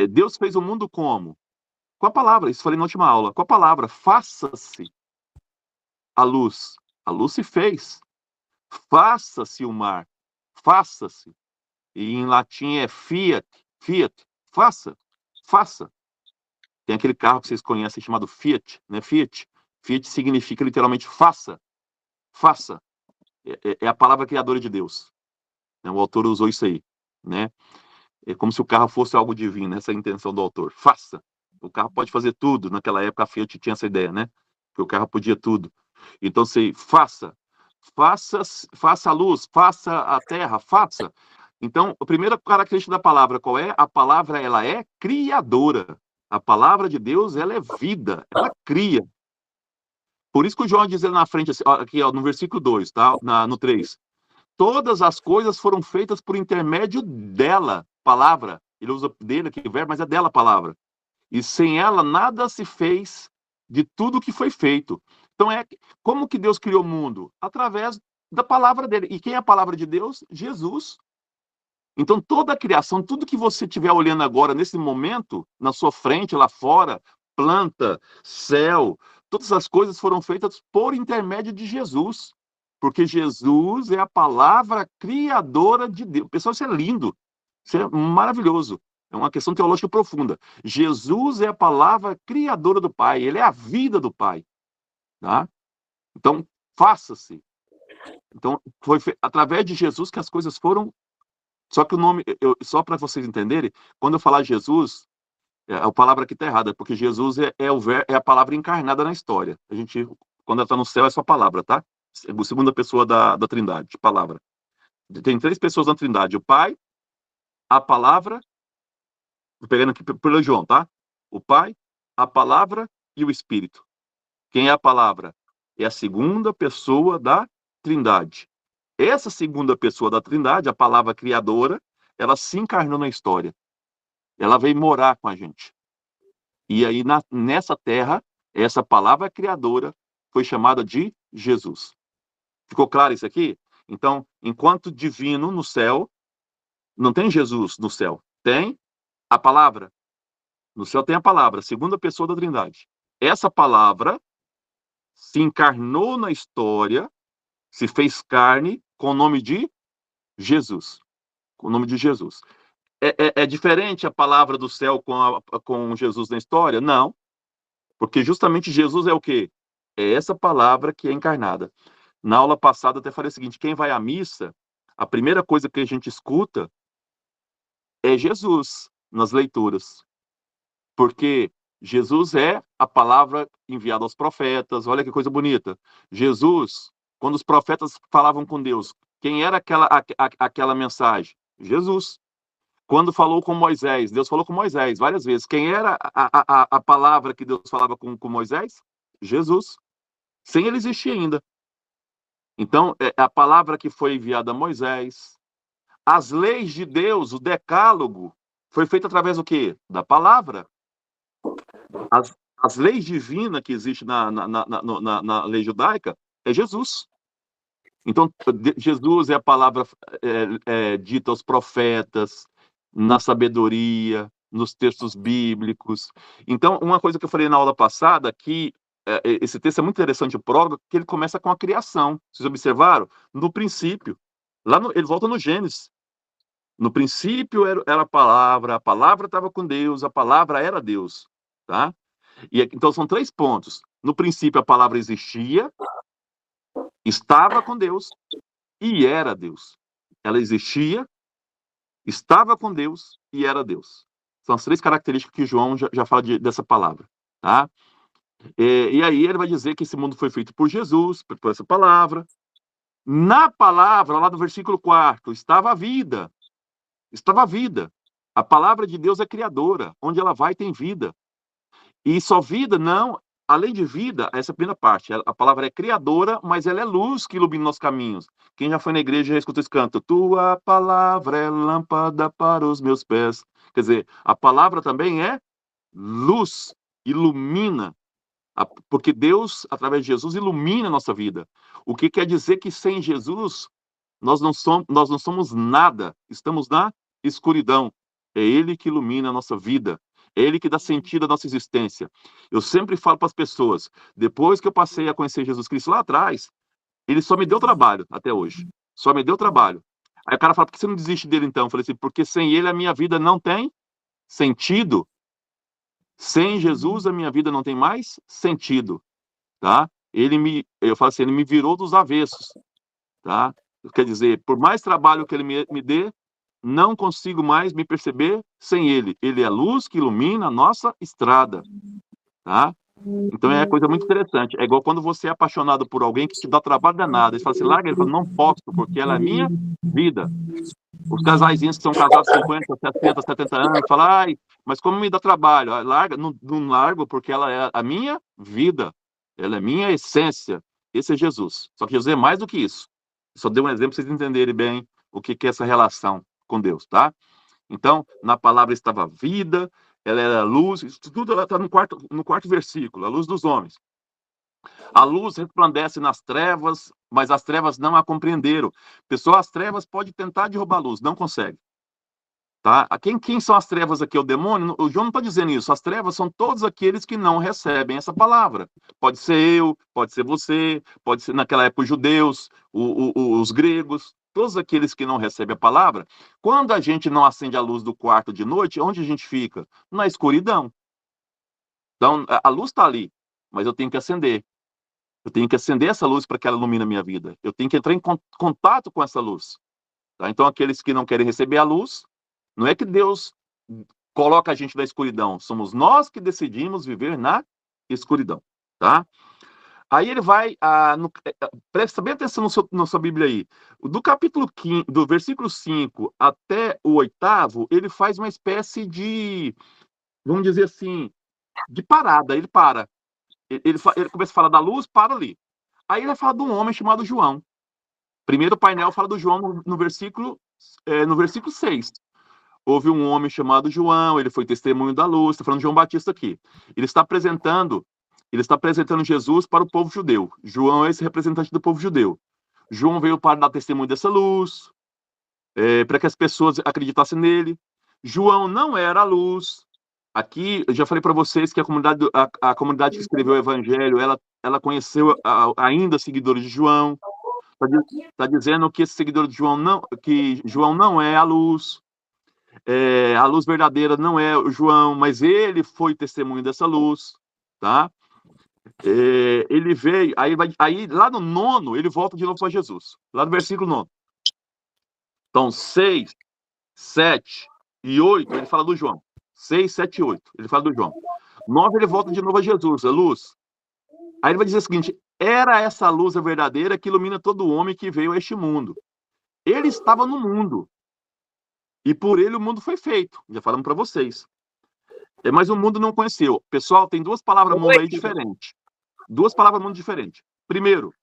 [SPEAKER 1] Deus fez o mundo como? Com a palavra, isso falei na última aula. Com a palavra, faça-se a luz. A luz se fez. Faça-se o mar. Faça-se. E em latim é fiat. Fiat. Faça. Tem aquele carro que vocês conhecem chamado Fiat, né? Fiat. Fiat significa literalmente faça. É a palavra criadora de Deus. O autor usou isso aí, né? É como se o carro fosse algo divino, essa é a intenção do autor. Faça. O carro pode fazer tudo. Naquela época a Fiat tinha essa ideia, né? Que o carro podia tudo. Então, você faça a luz, faça a terra, faça. Então, a primeira característica da palavra, qual é? A palavra, ela é criadora. A palavra de Deus, ela é vida, ela cria. Por isso que o João diz na frente, aqui ó, no versículo 2, tá? No 3. Todas as coisas foram feitas por intermédio dela, palavra. Ele usa dele aqui o verbo, mas é dela a palavra. E sem ela, nada se fez de tudo que foi feito. Então, como que Deus criou o mundo? Através da palavra dele. E quem é a palavra de Deus? Jesus. Então, toda a criação, tudo que você estiver olhando agora, nesse momento, na sua frente, lá fora, planta, céu, todas as coisas foram feitas por intermédio de Jesus, porque Jesus é a palavra criadora de Deus. Pessoal, isso é lindo, isso é maravilhoso. É uma questão teológica profunda. Jesus é a palavra criadora do Pai, ele é a vida do Pai. Tá? Então, faça-se. Então, foi através de Jesus que as coisas foram. Só que o nome, só para vocês entenderem, quando eu falar Jesus, a palavra aqui está errada, porque Jesus é a palavra encarnada na história. A gente, quando ela está no céu, é só palavra, tá? A segunda pessoa da Trindade, palavra. Tem 3 pessoas na Trindade: o Pai, a palavra, vou pegando aqui pelo João, tá? O Pai, a palavra e o Espírito. Quem é a palavra? É a segunda pessoa da Trindade. Essa segunda pessoa da Trindade, a palavra criadora, ela se encarnou na história. Ela veio morar com a gente. E aí, nessa terra, essa palavra criadora foi chamada de Jesus. Ficou claro isso aqui? Então, enquanto divino no céu, não tem Jesus no céu. Tem a palavra. No céu tem a palavra, segunda pessoa da Trindade. Essa palavra se encarnou na história, se fez carne com o nome de Jesus. Com o nome de Jesus. É diferente a palavra do céu com Jesus na história? Não. Porque justamente Jesus é o quê? É essa palavra que é encarnada. Na aula passada eu até falei o seguinte: quem vai à missa, a primeira coisa que a gente escuta é Jesus nas leituras. Porque Jesus é a palavra enviada aos profetas. Olha que coisa bonita. Jesus, quando os profetas falavam com Deus, quem era aquela mensagem? Jesus. Quando falou com Moisés, Deus falou com Moisés várias vezes. Quem era a palavra que Deus falava com Moisés? Jesus. Sem ele existir ainda. Então, é a palavra que foi enviada a Moisés. As leis de Deus, o decálogo, foi feito através do quê? Da palavra. As leis divinas que existem na lei judaica é Jesus. Então, Jesus é a palavra dita aos profetas, na sabedoria, nos textos bíblicos. Então, uma coisa que eu falei na aula passada, que esse texto é muito interessante, o prólogo, que ele começa com a criação. Vocês observaram? No princípio. Ele volta no Gênesis. No princípio era a palavra estava com Deus, a palavra era Deus. Tá? Então, são 3 pontos. No princípio, a palavra existia, estava com Deus e era Deus. Ela existia, estava com Deus e era Deus. São as 3 características que João já fala dessa palavra. Tá? E aí ele vai dizer que esse mundo foi feito por Jesus, por essa palavra. Na palavra, lá no versículo 4, estava a vida. Estava a vida. A palavra de Deus é criadora. Onde ela vai, tem vida. E só vida, não. Além de vida, essa é a primeira parte. A palavra é criadora, mas ela é luz que ilumina nossos caminhos. Quem já foi na igreja já escutou esse canto. Tua palavra é lâmpada para os meus pés. Quer dizer, a palavra também é luz, ilumina. Porque Deus, através de Jesus, ilumina a nossa vida. O que quer dizer que sem Jesus, nós não somos nada. Estamos na escuridão. É Ele que ilumina a nossa vida. É Ele que dá sentido à nossa existência. Eu sempre falo para as pessoas, depois que eu passei a conhecer Jesus Cristo lá atrás, Ele só me deu trabalho até hoje. Só me deu trabalho. Aí o cara fala, por que você não desiste dele então? Eu falei assim, porque sem Ele a minha vida não tem sentido. Sem Jesus a minha vida não tem mais sentido. Tá? Eu falo assim, Ele me virou dos avessos. Tá? Quer dizer, por mais trabalho que Ele me dê, não consigo mais me perceber sem Ele. Ele é a luz que ilumina a nossa estrada. Tá? Então é uma coisa muito interessante. É igual quando você é apaixonado por alguém que te dá trabalho danado. Ele fala assim, larga, ele fala, não posso, porque ela é a minha vida. Os casaizinhos que são casados 50, 60, 70 anos, falam, ai, mas como me dá trabalho? Larga, não largo, porque ela é a minha vida. Ela é a minha essência. Esse é Jesus. Só que Jesus é mais do que isso. Só dei um exemplo para vocês entenderem bem o que é essa relação com Deus, tá? Então, na palavra estava a vida, ela era a luz, isso tudo ela está no quarto versículo, a luz dos homens. A luz resplandece nas trevas, mas as trevas não a compreenderam. Pessoal, as trevas podem tentar derrubar a luz, não consegue. Tá? Quem são as trevas aqui? É o demônio? O João não está dizendo isso. As trevas são todos aqueles que não recebem essa palavra. Pode ser eu, pode ser você, pode ser naquela época os judeus, os gregos, todos aqueles que não recebem a palavra. Quando a gente não acende a luz do quarto de noite, onde a gente fica? Na escuridão. Então, a luz está ali, mas eu tenho que acender. Eu tenho que acender essa luz para que ela ilumine a minha vida. Eu tenho que entrar em contato com essa luz. Tá? Então, aqueles que não querem receber a luz, não é que Deus coloca a gente na escuridão, somos nós que decidimos viver na escuridão, tá? Aí ele vai, presta bem atenção na sua Bíblia aí, do capítulo 15, do versículo 5 até o 8º, ele faz uma espécie de, vamos dizer assim, de parada, ele para. Ele começa a falar da luz, para ali. Aí ele vai falar de um homem chamado João. Primeiro o painel fala do João no versículo 6. Houve um homem chamado João, ele foi testemunho da luz, está falando de João Batista aqui. Ele está apresentando Jesus para o povo judeu. João é esse representante do povo judeu. João veio para dar testemunho dessa luz, para que as pessoas acreditassem nele. João não era a luz. Aqui, eu já falei para vocês que a comunidade que escreveu o evangelho, ela conheceu ainda seguidores de João. Está dizendo que esse seguidor de João que João não é a luz. A luz verdadeira não é o João, mas ele foi testemunho dessa luz, tá? Ele veio, aí lá no 9, ele volta de novo para Jesus, lá no versículo 9. Então, 6, 7 e 8, ele fala do João. 6, 7 e 8, ele fala do João. 9, ele volta de novo a Jesus, a luz. Aí ele vai dizer o seguinte: era essa luz a verdadeira que ilumina todo homem que veio a este mundo. Ele estava no mundo. E por ele o mundo foi feito. Já falamos para vocês. Mas o mundo não conheceu. Pessoal, tem duas palavras mundo aí diferentes. Duas palavras mundo diferentes. Primeiro,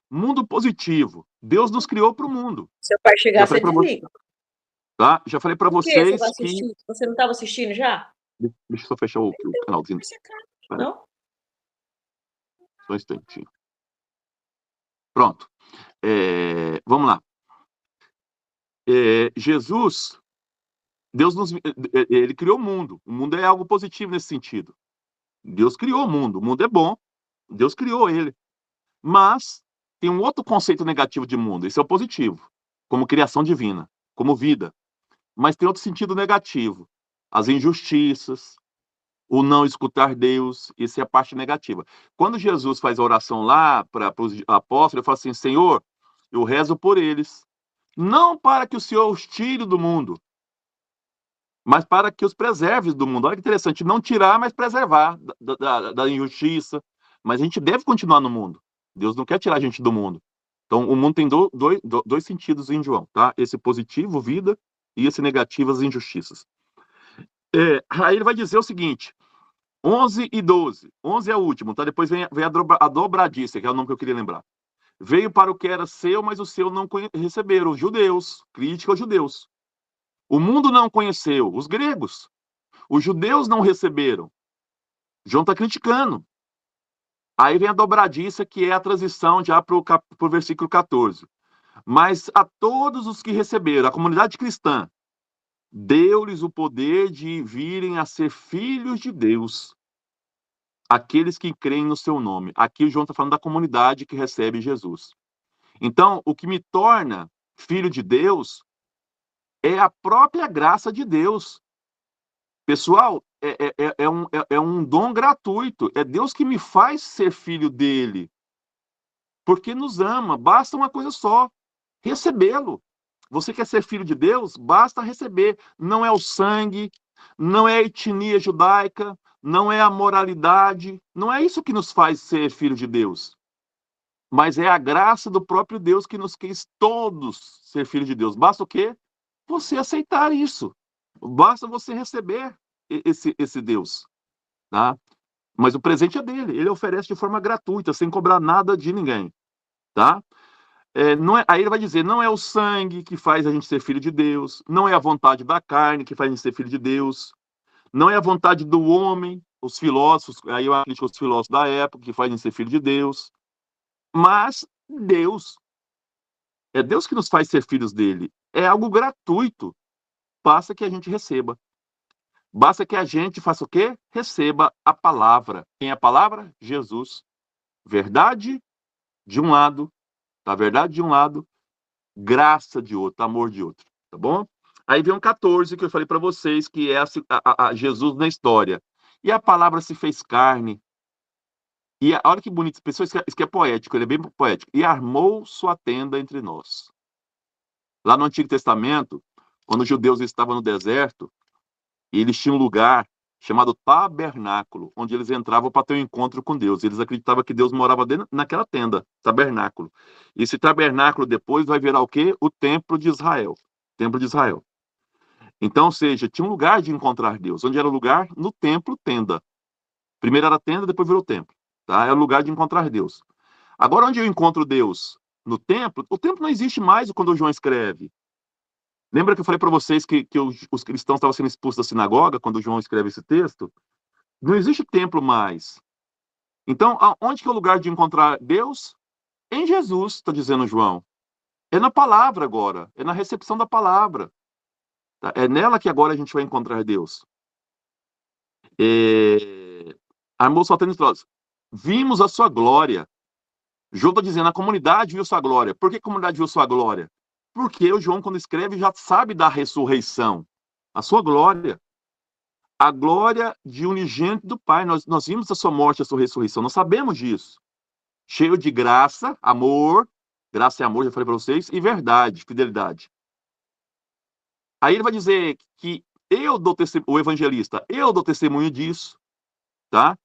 [SPEAKER 1] mundo positivo. Deus nos criou para o mundo.
[SPEAKER 3] Se o pai chegar, você desliga.
[SPEAKER 1] Tá? Já falei para vocês
[SPEAKER 3] que... Você não estava assistindo já?
[SPEAKER 1] Deixa eu só fechar o canalzinho.
[SPEAKER 3] Não?
[SPEAKER 1] Só um instantinho. Pronto. Vamos lá. Jesus, ele criou o mundo. O mundo é algo positivo nesse sentido. Deus criou o mundo é bom, Deus criou ele. Mas tem um outro conceito negativo de mundo, esse é o positivo, como criação divina, como vida. Mas tem outro sentido negativo, as injustiças, o não escutar Deus, isso é a parte negativa. Quando Jesus faz a oração lá para os apóstolos, ele fala assim: Senhor, eu rezo por eles, não para que o Senhor os tire do mundo, mas para que os preserve do mundo. Olha que interessante, não tirar, mas preservar da injustiça. Mas a gente deve continuar no mundo. Deus não quer tirar a gente do mundo. Então, o mundo tem dois sentidos em João, tá? Esse positivo, vida, e esse negativo, as injustiças. Aí ele vai dizer o seguinte, 11 e 12. 11 é o último, tá? Depois vem a dobradiça, que é o nome que eu queria lembrar. Veio para o que era seu, mas o seu não receberam. Os judeus, crítica aos judeus. O mundo não conheceu, os gregos. Os judeus não receberam. João está criticando. Aí vem a dobradiça, que é a transição já para o versículo 14. Mas a todos os que receberam, a comunidade cristã, deu-lhes o poder de virem a ser filhos de Deus. Aqueles que creem no seu nome. Aqui o João está falando da comunidade que recebe Jesus. Então, o que me torna filho de Deus é a própria graça de Deus. Pessoal, é um dom gratuito. É Deus que me faz ser filho dele. Porque nos ama. Basta uma coisa só: recebê-lo. Você quer ser filho de Deus? Basta receber. Não é o sangue, não é a etnia judaica, não é a moralidade. Não é isso que nos faz ser filho de Deus. Mas é a graça do próprio Deus que nos quis todos ser filho de Deus. Basta o quê? Você aceitar isso. Basta você receber esse Deus, tá? Mas o presente é dele. Ele oferece de forma gratuita, sem cobrar nada de ninguém, tá? Aí ele vai dizer, não é o sangue que faz a gente ser filho de Deus, não é a vontade da carne que faz a gente ser filho de Deus, não é a vontade do homem, os filósofos, aí eu acredito os filósofos da época, que faz a gente ser filho de Deus, mas Deus. É Deus que nos faz ser filhos dele. É algo gratuito. basta que a gente receba. Basta que a gente faça o quê? Receba a palavra. Quem é a palavra? Jesus. Verdade de um lado, tá? Verdade de um lado, graça de outro, amor de outro, tá bom? Aí vem um 14 que eu falei para vocês, que é a Jesus na história. E a palavra se fez carne. E olha que bonito, pessoal, isso que é poético, ele é bem poético. E armou sua tenda entre nós. Lá no Antigo Testamento, quando os judeus estavam no deserto, eles tinham um lugar chamado tabernáculo, onde eles entravam para ter um encontro com Deus. Eles acreditavam que Deus morava dentro naquela tenda, tabernáculo. E esse tabernáculo depois vai virar o quê? O templo de Israel. Templo de Israel. Então, ou seja, tinha um lugar de encontrar Deus. Onde era o lugar? No templo, tenda. Primeiro era tenda, depois virou templo. Tá? É o lugar de encontrar Deus. Agora, onde eu encontro Deus? No templo? O templo não existe mais quando o João escreve. Lembra que eu falei para vocês que os cristãos estavam sendo expulsos da sinagoga quando o João escreve esse texto? Não existe templo mais. Então, onde que é o lugar de encontrar Deus? Em Jesus, está dizendo João. É na palavra agora. É na recepção da palavra. Tá? É nela que agora a gente vai encontrar Deus. Armou sua tenda entre nós. Vimos a sua glória. João está dizendo, a comunidade viu sua glória. Por que a comunidade viu sua glória? Porque o João, quando escreve, já sabe da ressurreição. A sua glória. A glória de unigênito do Pai. Nós vimos a sua morte e a sua ressurreição. Nós sabemos disso. Cheio de graça, amor. Graça e amor, já falei para vocês. E verdade, fidelidade. Aí ele vai dizer que eu dou testemunho, o evangelista, eu dou testemunho disso. Tá?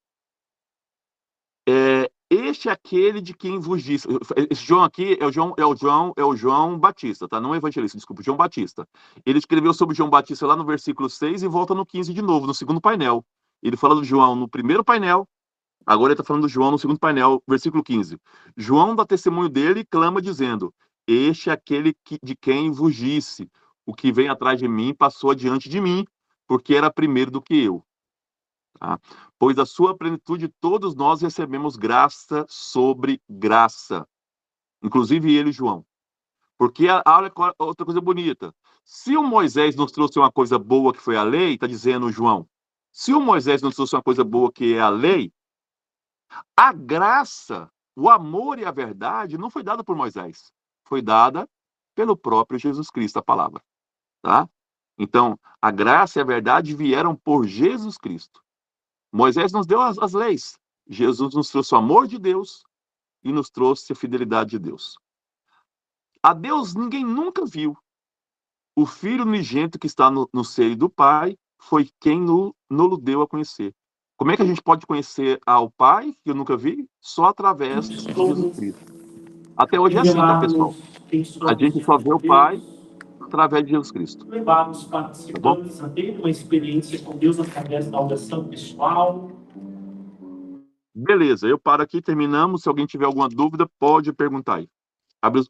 [SPEAKER 1] Este é aquele de quem vos disse. Esse João aqui é o João Batista, tá? Não é evangelista, desculpa, João Batista. Ele escreveu sobre João Batista lá no versículo 6 e volta no 15 de novo, no segundo painel. Ele fala do João no primeiro painel, agora ele está falando do João no segundo painel, versículo 15. João dá testemunho dele e clama dizendo: este é aquele de quem vos disse, o que vem atrás de mim passou adiante de mim, porque era primeiro do que eu. Tá? Pois da sua plenitude todos nós recebemos graça sobre graça. Inclusive ele, João. Porque olha outra coisa bonita. Se o Moisés nos trouxe uma coisa boa que foi a lei, está dizendo João, se o Moisés nos trouxe uma coisa boa que é a lei, a graça, o amor e a verdade não foi dada por Moisés. Foi dada pelo próprio Jesus Cristo, a palavra. Tá? Então, a graça e a verdade vieram por Jesus Cristo. Moisés nos deu as leis. Jesus nos trouxe o amor de Deus e nos trouxe a fidelidade de Deus. A Deus ninguém nunca viu. O Filho unigênito que está no seio do Pai foi quem nos deu a conhecer. Como é que a gente pode conhecer ao Pai, que eu nunca vi? Só através de Jesus Cristo. Até hoje é assim, tá, pessoal? A gente só vê o Pai através de Jesus Cristo.
[SPEAKER 4] Levar os participantes a ter uma experiência com Deus através da oração pessoal.
[SPEAKER 1] Beleza, eu paro aqui, terminamos. Se alguém tiver alguma dúvida, pode perguntar aí.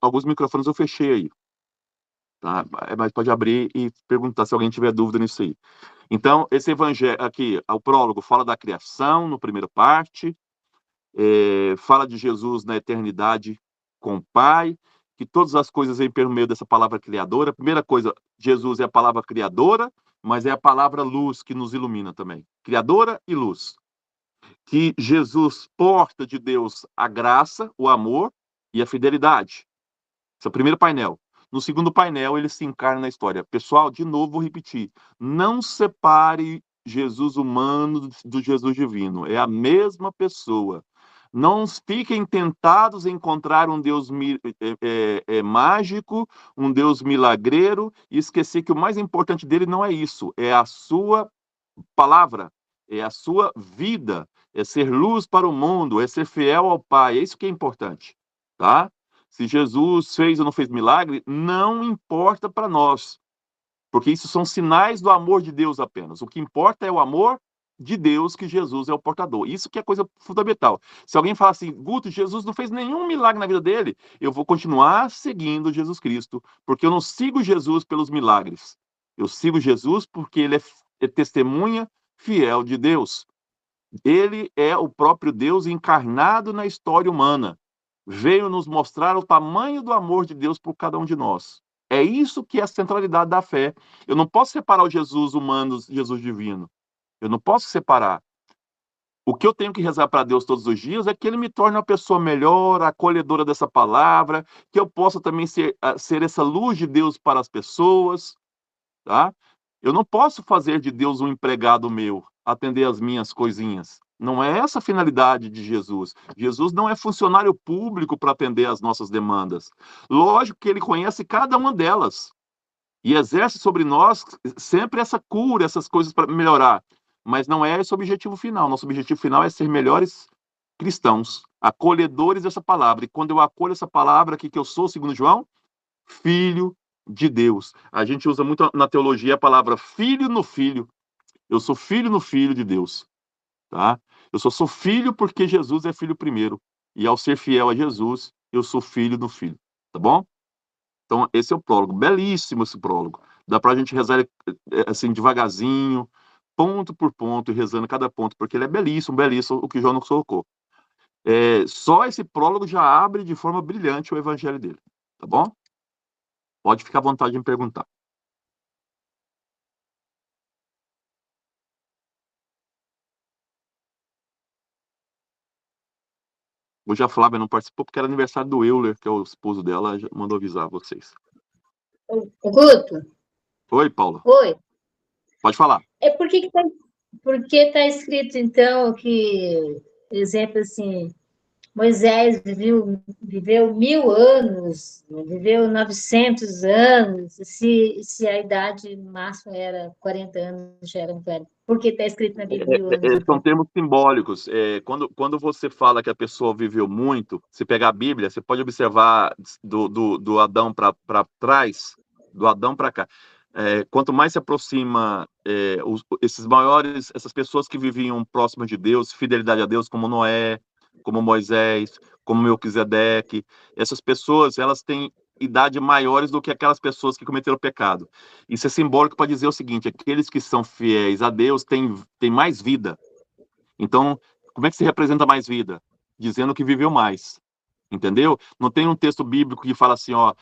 [SPEAKER 1] Alguns microfones eu fechei aí. Tá? Mas pode abrir e perguntar se alguém tiver dúvida nisso aí. Então, esse evangelho aqui, o prólogo, fala da criação, na primeira parte, fala de Jesus na eternidade com o Pai, que todas as coisas vêm pelo meio dessa palavra criadora. A primeira coisa, Jesus é a palavra criadora, mas é a palavra luz que nos ilumina também. Criadora e luz. Que Jesus porta de Deus a graça, o amor e a fidelidade. Esse é o primeiro painel. No segundo painel, ele se encarna na história. Pessoal, de novo, vou repetir. Não separe Jesus humano do Jesus divino. É a mesma pessoa. Não fiquem tentados em encontrar um Deus mágico, um Deus milagreiro, e esquecer que o mais importante dele não é isso. É a sua palavra, é a sua vida, é ser luz para o mundo, é ser fiel ao Pai. É isso que é importante, tá? Se Jesus fez ou não fez milagre, não importa para nós, porque isso são sinais do amor de Deus apenas. O que importa é o amor de Deus, que Jesus é o portador. Isso que é coisa fundamental. Se alguém falar assim, Guto, Jesus não fez nenhum milagre na vida dele, eu vou continuar seguindo Jesus Cristo, porque eu não sigo Jesus pelos milagres. Eu sigo Jesus porque ele é testemunha fiel de Deus. Ele é o próprio Deus encarnado na história humana. Veio nos mostrar o tamanho do amor de Deus por cada um de nós. É isso que é a centralidade da fé. Eu não posso separar o Jesus humano do Jesus divino. Eu não posso separar. O que eu tenho que rezar para Deus todos os dias é que Ele me torne uma pessoa melhor, acolhedora dessa palavra, que eu possa também ser essa luz de Deus para as pessoas, tá? Eu não posso fazer de Deus um empregado meu, atender as minhas coisinhas. Não é essa a finalidade de Jesus. Jesus não é funcionário público para atender as nossas demandas. Lógico que Ele conhece cada uma delas e exerce sobre nós sempre essa cura, essas coisas para melhorar. Mas não é esse o objetivo final. Nosso objetivo final é ser melhores cristãos, acolhedores dessa palavra. E quando eu acolho essa palavra aqui que eu sou, segundo João, filho de Deus. A gente usa muito na teologia a palavra filho no filho. Eu sou filho no filho de Deus, tá? Eu só sou filho porque Jesus é filho primeiro. E ao ser fiel a Jesus, eu sou filho do filho, tá bom? Então, esse é o prólogo. Belíssimo esse prólogo. Dá para a gente rezar assim, devagarzinho, ponto por ponto, e rezando cada ponto, porque ele é belíssimo, belíssimo o que João nos colocou. Só esse prólogo já abre de forma brilhante o evangelho dele. Tá bom? Pode ficar à vontade de me perguntar. Hoje a Flávia não participou porque era aniversário do Euler, que é o esposo dela, já mandou avisar vocês.
[SPEAKER 5] Guto?
[SPEAKER 1] Oi, Paula.
[SPEAKER 5] Oi.
[SPEAKER 1] Pode falar.
[SPEAKER 5] Por que está escrito, então, que, exemplo assim, Moisés viveu 1000 anos, viveu 900 anos, se a idade máxima era 40 anos, já era um velho. Por que está escrito na Bíblia 1000 anos?
[SPEAKER 1] São termos simbólicos. Quando você fala que a pessoa viveu muito, se pegar a Bíblia, você pode observar do Adão para trás, do Adão para cá. Quanto mais se aproxima essas pessoas que viviam próximas de Deus, fidelidade a Deus, como Noé, como Moisés, como Melquisedeque, essas pessoas, elas têm idade maiores do que aquelas pessoas que cometeram pecado. Isso é simbólico para dizer o seguinte: aqueles que são fiéis a Deus têm mais vida. Então, como é que se representa mais vida? Dizendo que viveu mais. Entendeu? Não tem um texto bíblico que fala assim, ó,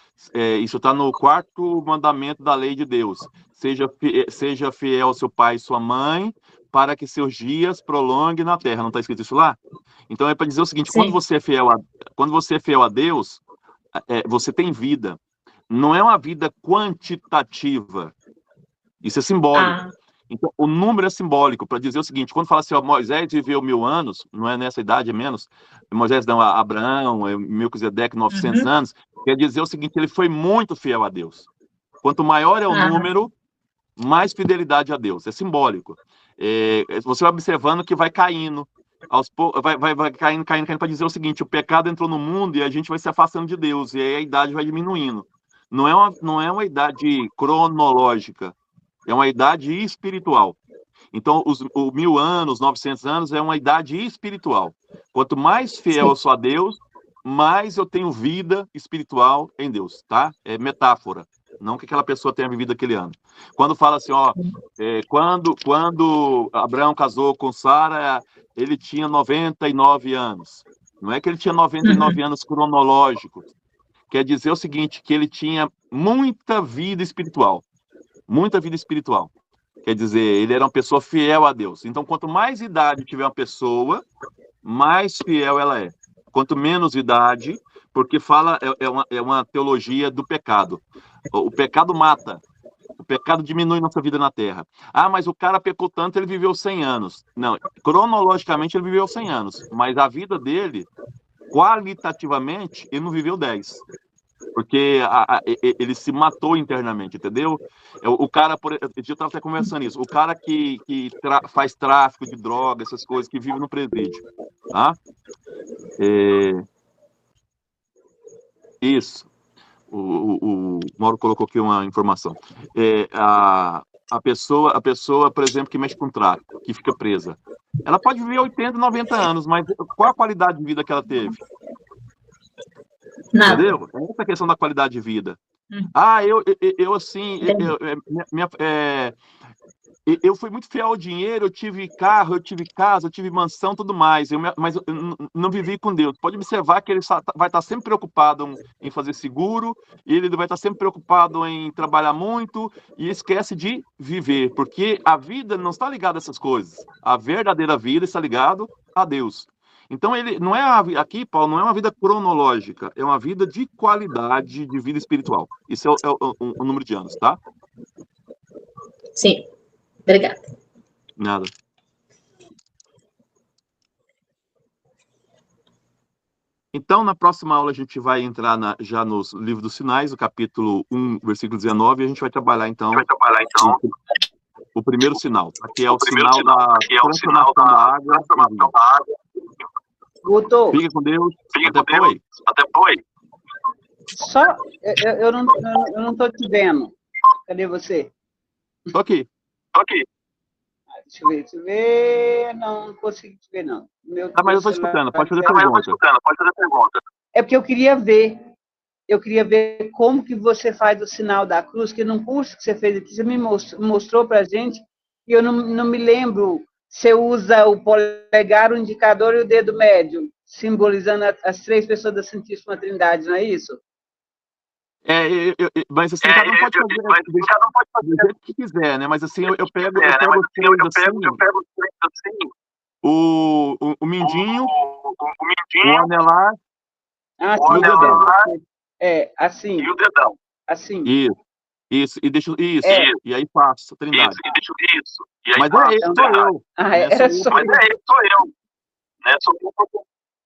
[SPEAKER 1] isso está no 4º mandamento da lei de Deus. Seja fiel ao seu pai e sua mãe, para que seus dias prolonguem na terra. Não está escrito isso lá? Então é para dizer o seguinte: quando você é fiel a Deus, você tem vida. Não é uma vida quantitativa. Isso é simbólico. Então, o número é simbólico para dizer o seguinte: quando fala assim, ó, Moisés viveu 1000 anos, não é nessa idade, é menos. Moisés não, Abraão, Melquisedeque, 900 anos. Quer dizer o seguinte: ele foi muito fiel a Deus. Quanto maior é o número, mais fidelidade a Deus. É simbólico. Você vai observando que vai caindo. Vai caindo para dizer o seguinte: o pecado entrou no mundo e a gente vai se afastando de Deus, e aí a idade vai diminuindo. Não é uma idade cronológica, é uma idade espiritual. Então, os 1000 anos, 900 anos é uma idade espiritual. Quanto mais fiel eu sou a Deus, mais eu tenho vida espiritual em Deus, tá? É metáfora, não que aquela pessoa tenha vivido aquele ano. Quando fala assim, ó, quando Abraão casou com Sara, ele tinha 99 anos. Não é que ele tinha 99 anos cronológicos. Quer dizer o seguinte, que ele tinha muita vida espiritual. Muita vida espiritual. Quer dizer, ele era uma pessoa fiel a Deus. Então, quanto mais idade tiver uma pessoa, mais fiel ela é. Quanto menos idade, porque é uma teologia do pecado. O pecado mata. O pecado diminui nossa vida na Terra. Ah, mas o cara pecou tanto, ele viveu 100 anos. Não, cronologicamente ele viveu 100 anos. Mas a vida dele, qualitativamente, ele não viveu 10. Porque ele se matou internamente, entendeu? O cara, eu estava até conversando isso, o cara que faz tráfico de drogas, essas coisas, que vive no presídio, tá? Isso. O Mauro colocou aqui uma informação. A pessoa, por exemplo, que mexe com tráfico, que fica presa, ela pode viver 80, 90 anos, mas qual a qualidade de vida que ela teve? Nada. Entendeu? Essa questão da qualidade de vida. eu fui muito fiel ao dinheiro, eu tive carro, eu tive casa, eu tive mansão, tudo mais, mas eu não vivi com Deus. Pode observar que ele vai estar sempre preocupado em fazer seguro, e ele vai estar sempre preocupado em trabalhar muito, e esquece de viver, porque a vida não está ligada a essas coisas. A verdadeira vida está ligada a Deus. Então, ele não é aqui, Paulo, não é uma vida cronológica, é uma vida de qualidade, de vida espiritual. Isso é o número de anos, tá?
[SPEAKER 5] Sim. Obrigada.
[SPEAKER 1] Nada. Então, na próxima aula, a gente vai entrar já nos livros dos sinais, o capítulo 1, versículo 19, e a gente vai trabalhar, então, o primeiro sinal, que é o sinal da transformação da água.
[SPEAKER 6] Guto,
[SPEAKER 1] Fique com Deus. Até depois.
[SPEAKER 6] só eu não estou te vendo. Cadê você?
[SPEAKER 1] Tô aqui.
[SPEAKER 6] Deixa eu ver. Não consigo te ver, não.
[SPEAKER 1] Mas eu estou escutando. Pode fazer pergunta.
[SPEAKER 6] É porque eu queria ver. Eu queria ver como que você faz o sinal da cruz, que num curso que você fez aqui, você me mostrou para a gente, e eu não me lembro. Você usa o polegar, o indicador e o dedo médio, simbolizando as três pessoas da Santíssima Trindade, não é isso?
[SPEAKER 1] Mas assim, cada um pode fazer do jeito que quiser, né? Mas assim, eu pego os três assim, o mindinho, o anelar e o dedão.
[SPEAKER 6] Assim.
[SPEAKER 1] E o dedão.
[SPEAKER 6] Assim.
[SPEAKER 1] Isso, e deixa isso. E aí faço a Trindade. Mas sou eu.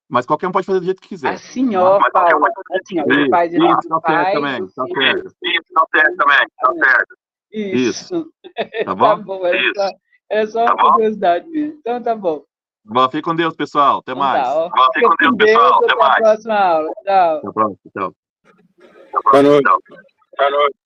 [SPEAKER 1] Mas qualquer um pode fazer do jeito que quiser.
[SPEAKER 6] Assim, ó, Paulo. Assim, ó, ele faz
[SPEAKER 1] isso, tá certo também. Tá certo.
[SPEAKER 6] Isso.
[SPEAKER 1] Tá bom?
[SPEAKER 6] Tá bom, era só uma curiosidade mesmo. Então tá bom.
[SPEAKER 1] Fique com Deus, pessoal. Até mais.
[SPEAKER 6] Fique com Deus, pessoal. Até a próxima aula. Tchau.
[SPEAKER 1] Até a próxima. Tchau.
[SPEAKER 7] Boa noite.